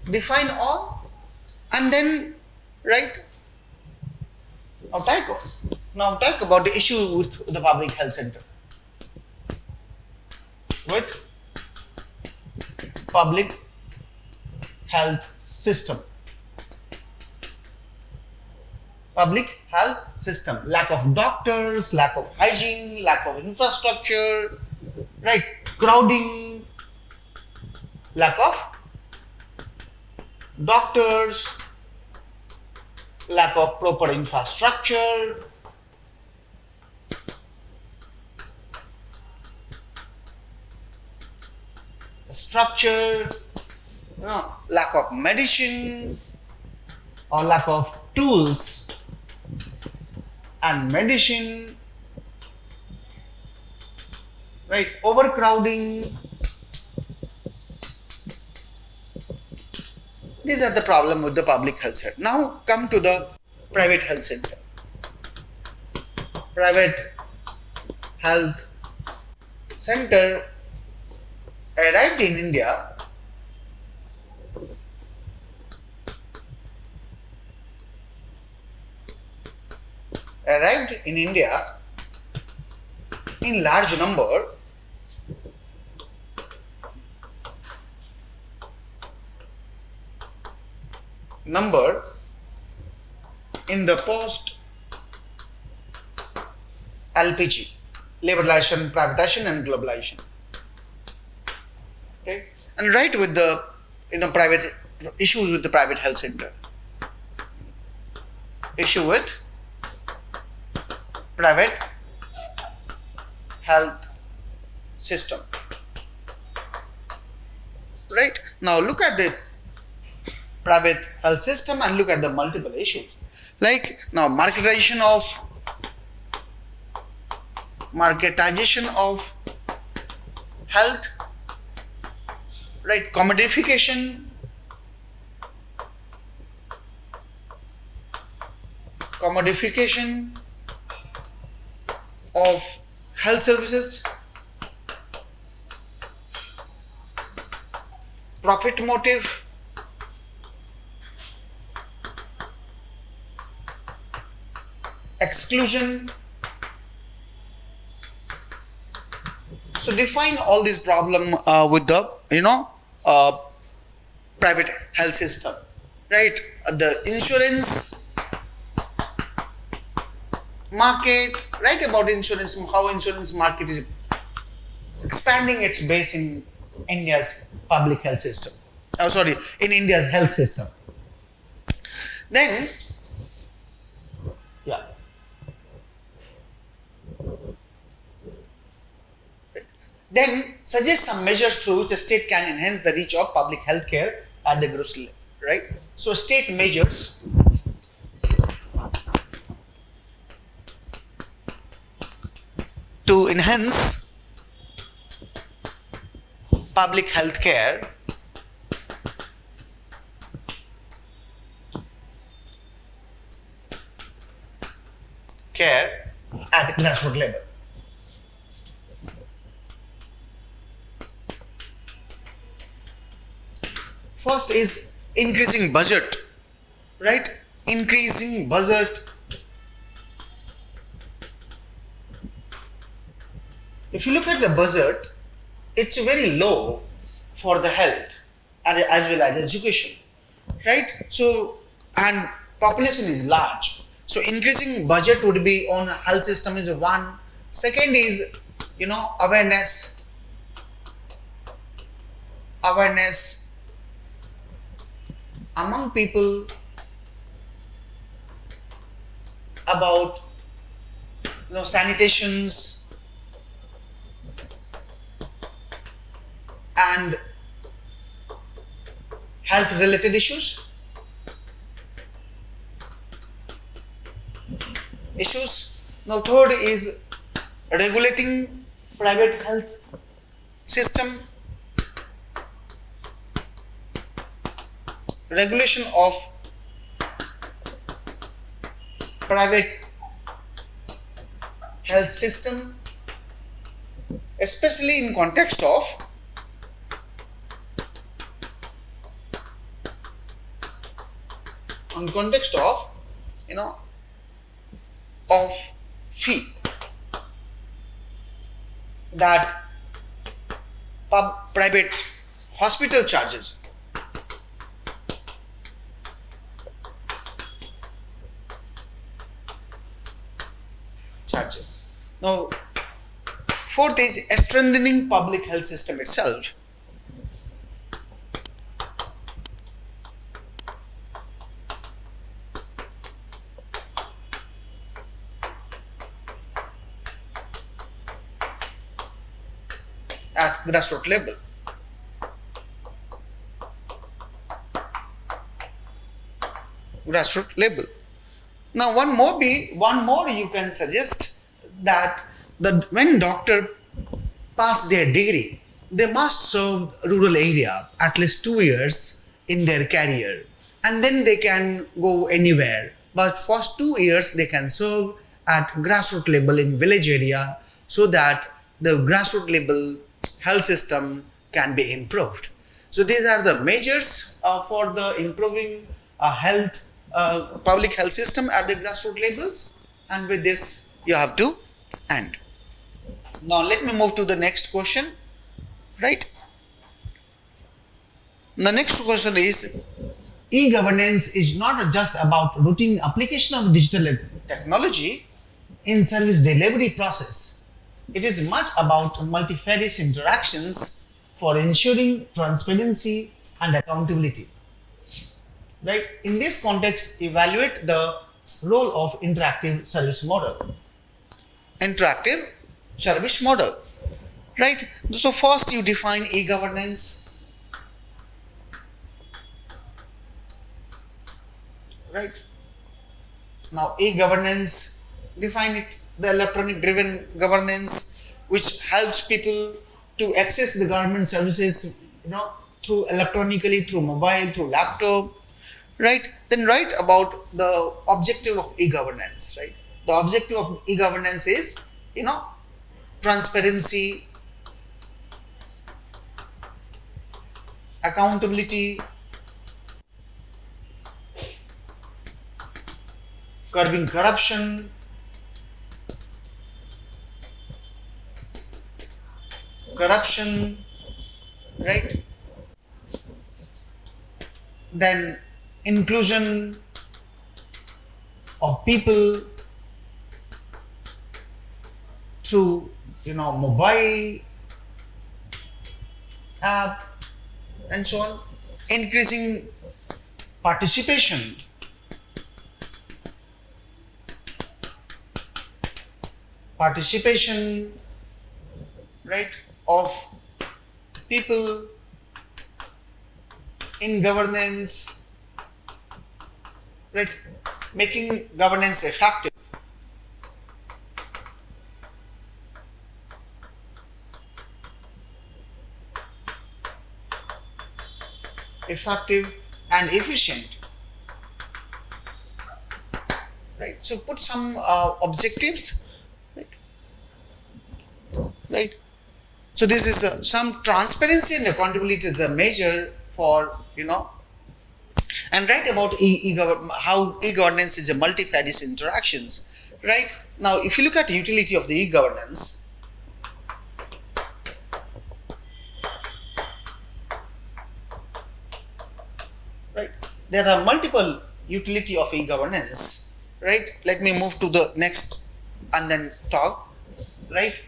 define all, and then now talk about the issue with the public health center. With public health system. Public health system. Lack of doctors, lack of hygiene, lack of infrastructure, right? Crowding, lack of doctors, lack of proper infrastructure. Structure, lack of medicine or lack of tools and medicine, right? Overcrowding. These are the problem with the public health center. Now come to the private health center. Private health center arrived in India in large number in the post LPG, liberalization, privatization and globalization. Okay. And right with the private issues with the private health center. Issue with private health system. Right? Now look at the private health system and look at the multiple issues. Like now marketization of marketization of health, right? Commodification of health services, profit motive, exclusion. So define all this problem with the private health system, right? The insurance market, right? About insurance, how insurance market is expanding its base in India's public health system. Oh, sorry, in India's health system. Then, yeah. Then suggest some measures through which a state can enhance the reach of public health care at the gross level, right? So state measures to enhance public health care at grassroots level. First is increasing budget, right? Increasing budget. If you look at the budget, it's very low for the health and as well as education, right? So, and population is large. So increasing budget would be on health system is one. Second is, awareness among people about sanitations and health related issues. Now third is regulating private health system, regulation of private health system, especially in context of of fee that private hospital charges. Now, fourth is strengthening public health system itself. At grassroots level. Now one more you can suggest that when doctor pass their degree, they must serve rural area at least 2 years in their career, and then they can go anywhere. But first 2 years they can serve at grassroots level in village area, so that the grassroots level health system can be improved. So these are the measures for the improving public health system at the grassroots levels, and with this you have to end. Now let me move to the next question, right? The next question is, e-governance is not just about routine application of digital technology in service delivery process. It is much about multifarious interactions for ensuring transparency and accountability. Right? In this context, evaluate the role of interactive service model. Right? So first you define e-governance. Right? Now e-governance, define it. the electronic driven governance, which helps people to access the government services, through electronically, through mobile, through laptop, right? Then write about the objective of e-governance, right? The objective of e-governance is, transparency, accountability, curbing corruption, right? Then inclusion of people through, mobile app and so on. Increasing participation, right, of people in governance, right, making governance effective. Effective and efficient, right? So put some objectives, right? So this is some transparency and accountability is the measure for, and write about how e-governance is a multifarious interactions, right? Now, if you look at the utility of the e-governance, right, there are multiple utility of e-governance, right? Let me move to the next and then talk, right?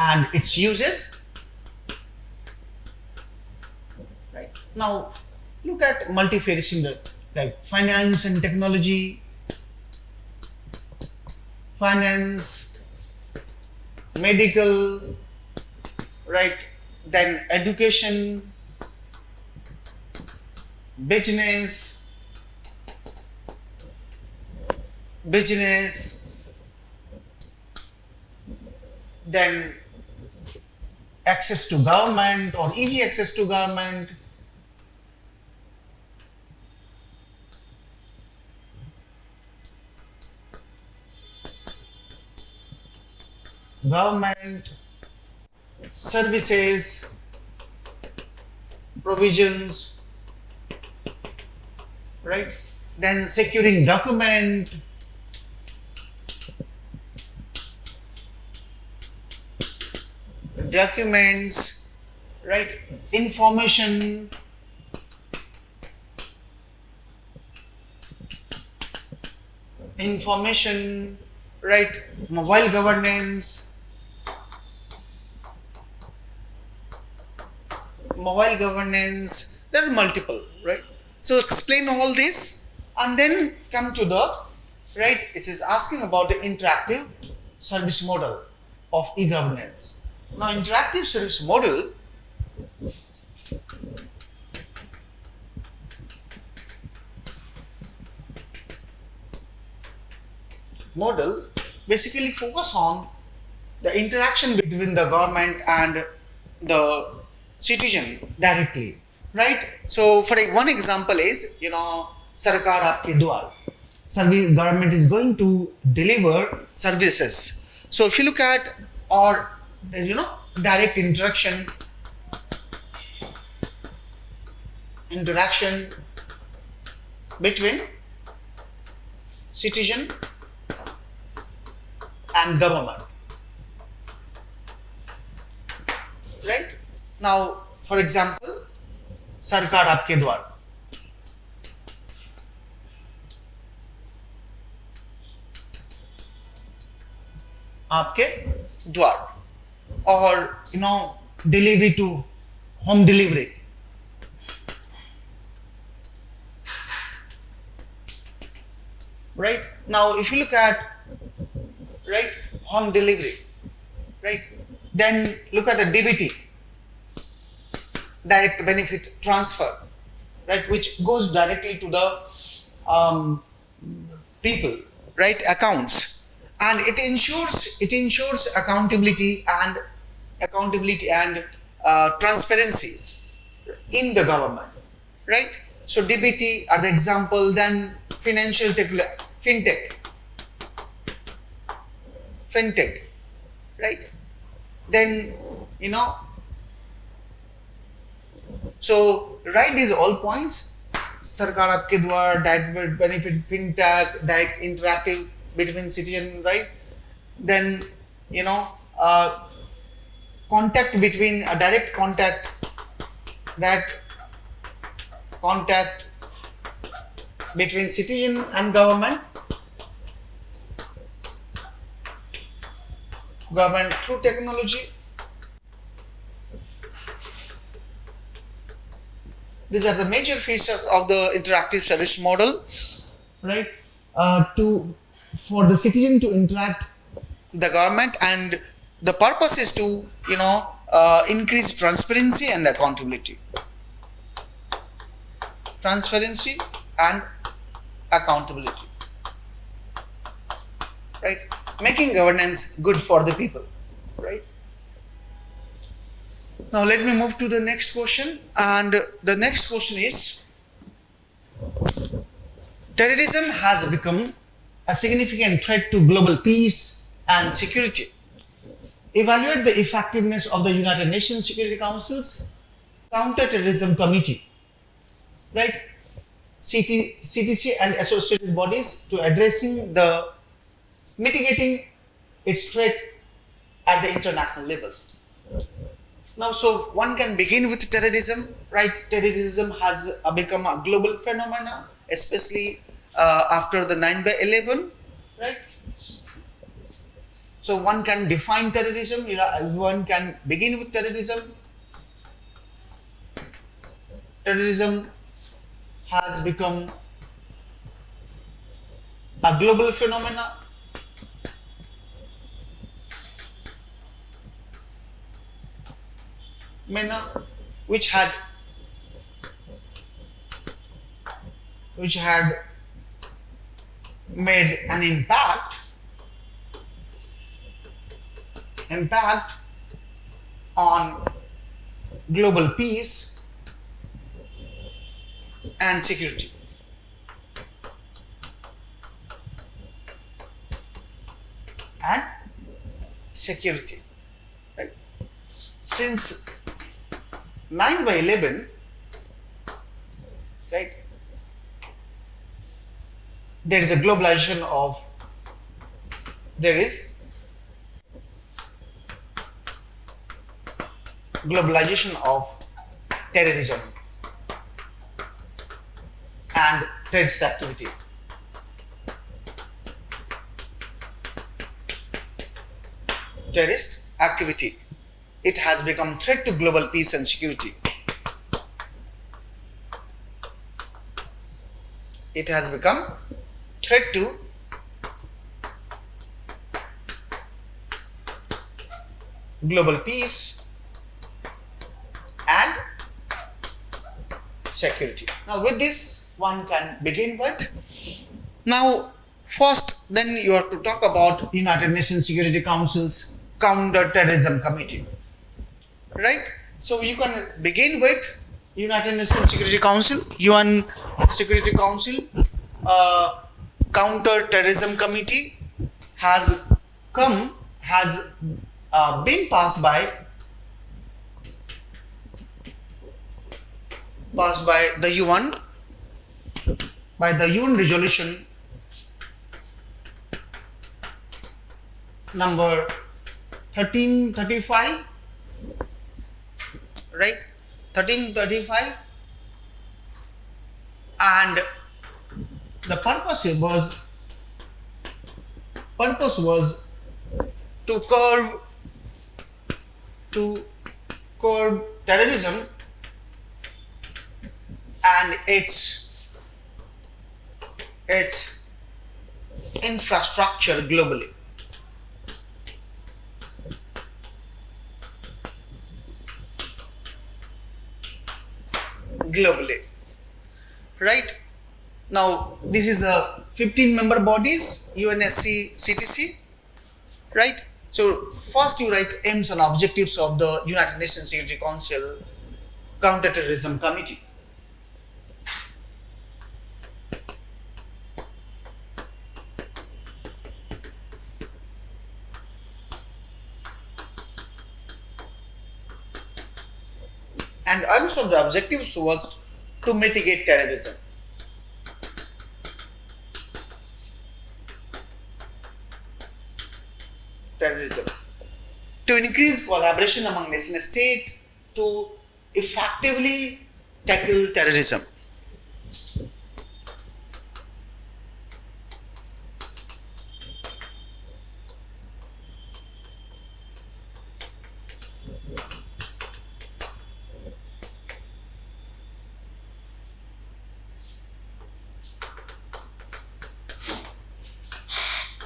And its uses, right? Now look at multifarious, like finance and technology, finance, medical, right? Then education, business, then access to government or easy access to government, services, provisions, right? Then securing documents, right? Information, right? Mobile governance, there are multiple, right? So explain all this and then come to the, right, it is asking about the interactive service model of e-governance. Now, interactive service model basically focus on the interaction between the government and the citizen directly, right? So for one example is, Sarkar Aapke Dwar. Service government is going to deliver services. So if you look at, or direct interaction between citizen and government, right? Now, for example, Sarkar Aapke Dwar. Aapke Dwar. Or, delivery to home delivery. Right? Now, if you look at, right, home delivery, right, then look at the DBT, direct benefit transfer, right, which goes directly to the people, right? Accounts, and it ensures accountability and transparency in the government, right? So DBT are the example. Then financial tech, fintech, right? Then so write these all points. सरकार आपके द्वारा direct benefit fintech, direct interactive between citizen, right? Then contact between direct contact between citizen and government through technology. These are the major features of the interactive service model, right? For the citizen to interact with the government, and the purpose is to increase transparency and accountability. Transparency and accountability, right? Making governance good for the people, right? Now let me move to the next question, and the next question is: terrorism has become a significant threat to global peace and security. Evaluate the effectiveness of the United Nations Security Council's Counter-Terrorism Committee, right? CTC and associated bodies to addressing the mitigating its threat at the international level. Now, so one can begin with terrorism, right? Terrorism has become a global phenomenon, especially after the 9/11, right? So one can define terrorism. One can begin with terrorism. Terrorism has become a global phenomenon. Which had made an impact on global peace and security. Right? Since 9/11, right, there is globalization of terrorism and terrorist activity. It has become threat to global peace and security. It has become threat to global peace and security. Now with this one can begin with. Now first, then you have to talk about United Nations Security Council's Counter-Terrorism Committee. Right? So you can begin with United Nations Security Council, UN Security Council, Counter-Terrorism Committee has been passed by the UN resolution number 1335, right? 1335, and the purpose was to curb terrorism and its infrastructure globally. Right? Now, this is a 15 member bodies, UNSC, CTC, right? So, first you write aims and objectives of the United Nations Security Council Counterterrorism Committee. And also the objectives was to mitigate terrorism. To increase collaboration among nation states to effectively tackle terrorism.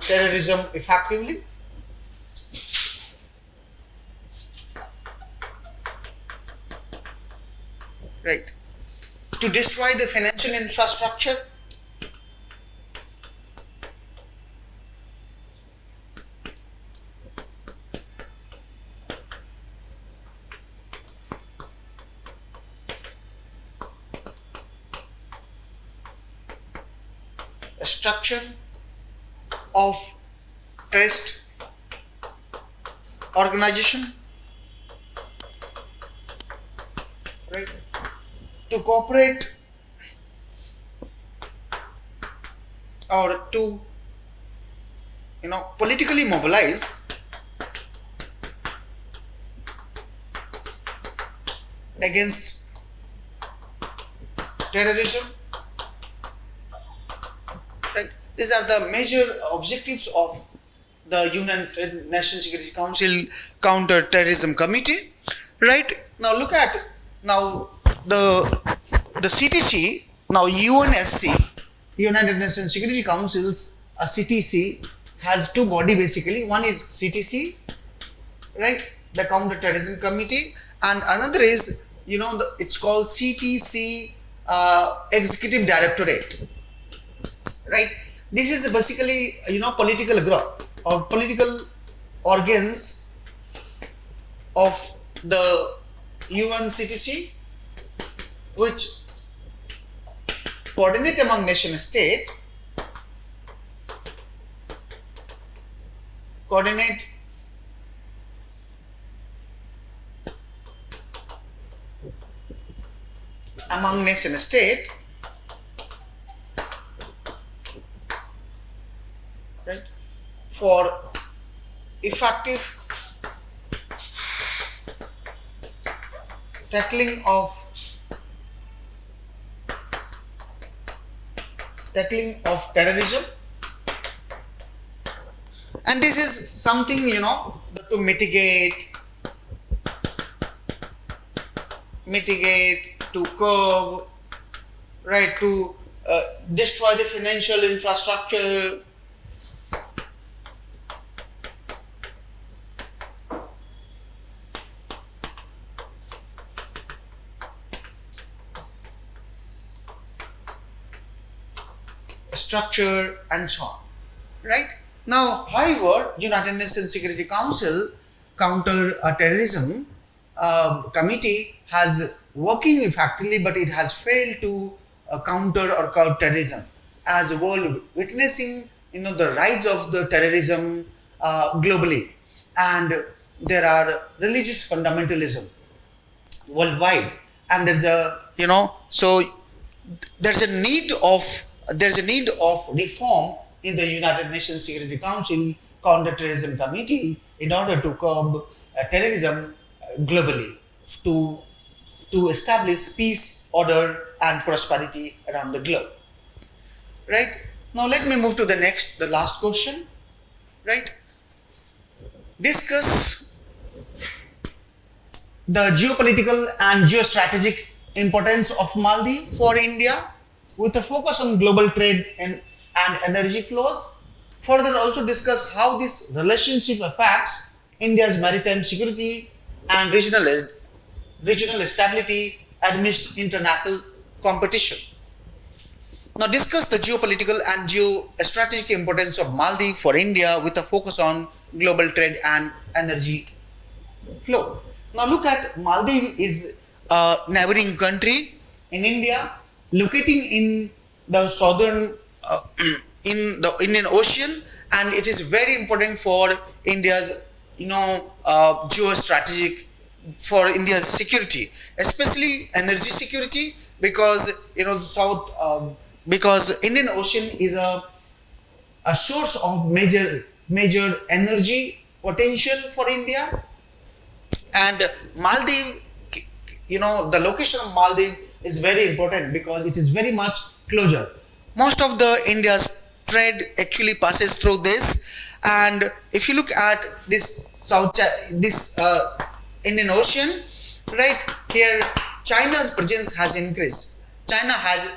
Terrorism effectively. Right. To destroy the financial infrastructure. A structure of terrorist organization, right? To cooperate or to politically mobilize against terrorism, right? These are the major objectives of the United Nations Security Council Counter-Terrorism Committee, right? Now look at the CTC, now UNSC, United Nations Security Council's CTC has two body basically. One is CTC, right, the Counter-Terrorism Committee, and another is it's called CTC Executive Directorate, right? This is basically political group or political organs of the UNCTC, which coordinate among nation state, right, for effective tackling of terrorism. And this is something to mitigate, to curb, right, to destroy the financial infrastructure, structure, and so on, right? Now, however, United Nations Security Council Counter-Terrorism Committee has working effectively, but it has failed to counter or curb terrorism, as the world witnessing the rise of the terrorism globally, and there are religious fundamentalism worldwide, and there's a so there's a need of reform in the United Nations Security Council Counter-Terrorism Committee in order to curb terrorism globally, to establish peace, order, and prosperity around the globe. Right? Now let me move to the last question. Right? Discuss the geopolitical and geostrategic importance of Maldives for India, with a focus on global trade and energy flows. Further, also discuss how this relationship affects India's maritime security and regional stability amidst international competition. Now discuss the geopolitical and geostrategic importance of Maldives for India with a focus on global trade and energy flow. Now look at Maldives is a neighboring country in India, locating in the southern in the Indian Ocean, and it is very important for India's geostrategic, for India's security, especially energy security, because because Indian Ocean is a source of major energy potential for India. And Maldives, the location of Maldives is very important because it is very much closer. Most of the India's trade actually passes through this, and if you look at this Indian Ocean, right here, China's presence has increased. China has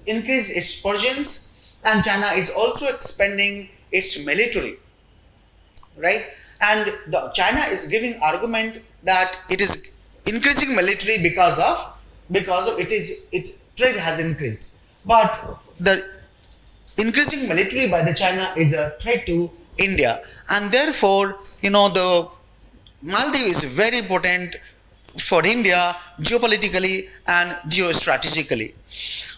increased its presence, and China is also expanding its military, right? And China is giving argument that it is increasing military because of its trade has increased. But the increasing military by the China is a threat to India, and therefore the Maldives is very important for India geopolitically and geostrategically.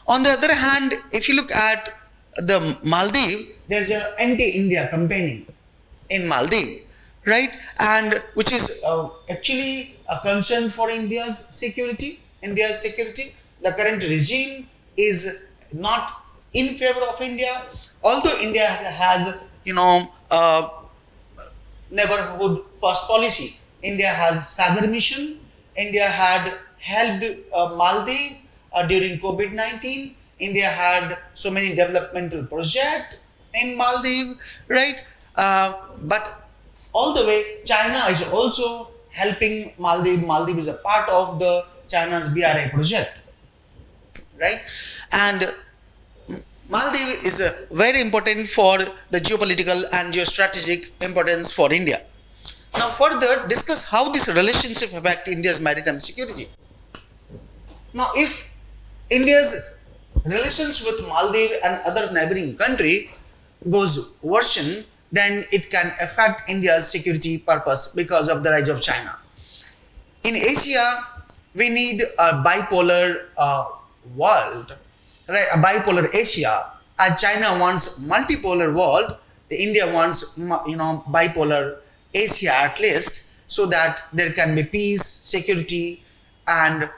On the other hand, if you look at the Maldives, there's an anti-India campaigning in Maldives, right? And which is actually a concern for India's security. The current regime is not in favor of India, although India has neighborhood first policy. India has Sagar mission. India had helped Maldives during COVID-19. India had so many developmental projects in Maldives, right? But all the way, China is also helping Maldives. Maldives is a part of the China's BRI project, right? And Maldives is very important for the geopolitical and geostrategic importance for India. Now further discuss how this relationship affects India's maritime security. Now if India's relations with Maldives and other neighboring country goes worsen, then it can affect India's security purpose because of the rise of China. In Asia, we need a bipolar world, right? A bipolar Asia. As China wants multipolar world, India wants bipolar Asia at least, so that there can be peace, security, and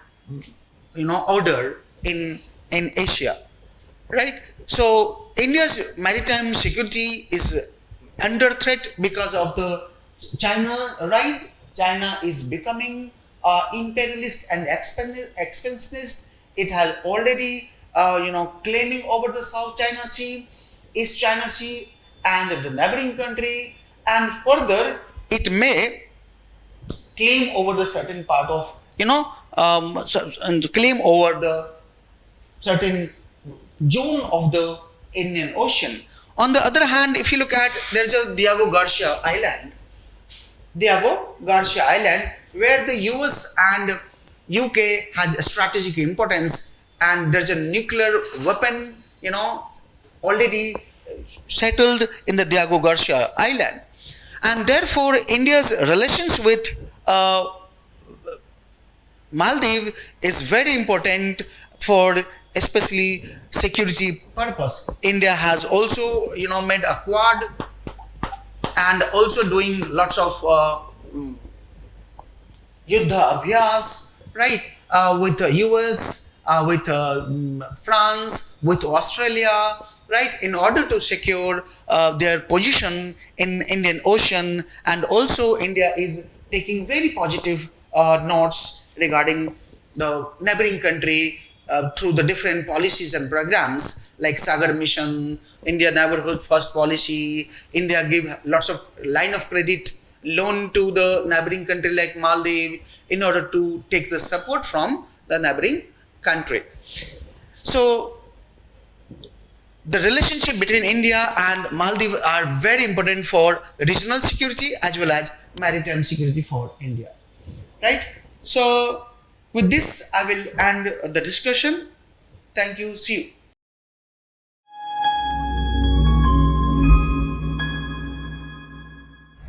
order in Asia, right? So India's maritime security is under threat because of the China rise. China is becoming imperialist and expansionist. It has already claiming over the South China Sea, East China Sea, and the neighboring country, and further it may claim over the certain part of claim over the certain zone of the Indian Ocean. On the other hand, if you look at, there's a Diego Garcia Island, where the US and UK has a strategic importance, and there's a nuclear weapon, already settled in the Diego Garcia Island. And therefore, India's relations with Maldives is very important for especially security purpose. India has also made a quad and also doing lots of Yuddha Abhyas, right, with the US, with France, with Australia, right, in order to secure their position in Indian Ocean. And also India is taking very positive notes regarding the neighboring country through the different policies and programs like Sagar mission, India neighborhood first policy. India give lots of line of credit loan to the neighboring country like Maldives in order to take the support from the neighboring country. So the relationship between India and Maldives are very important for regional security as well as maritime security for India, right? So with this, I will end the discussion. Thank you. See you.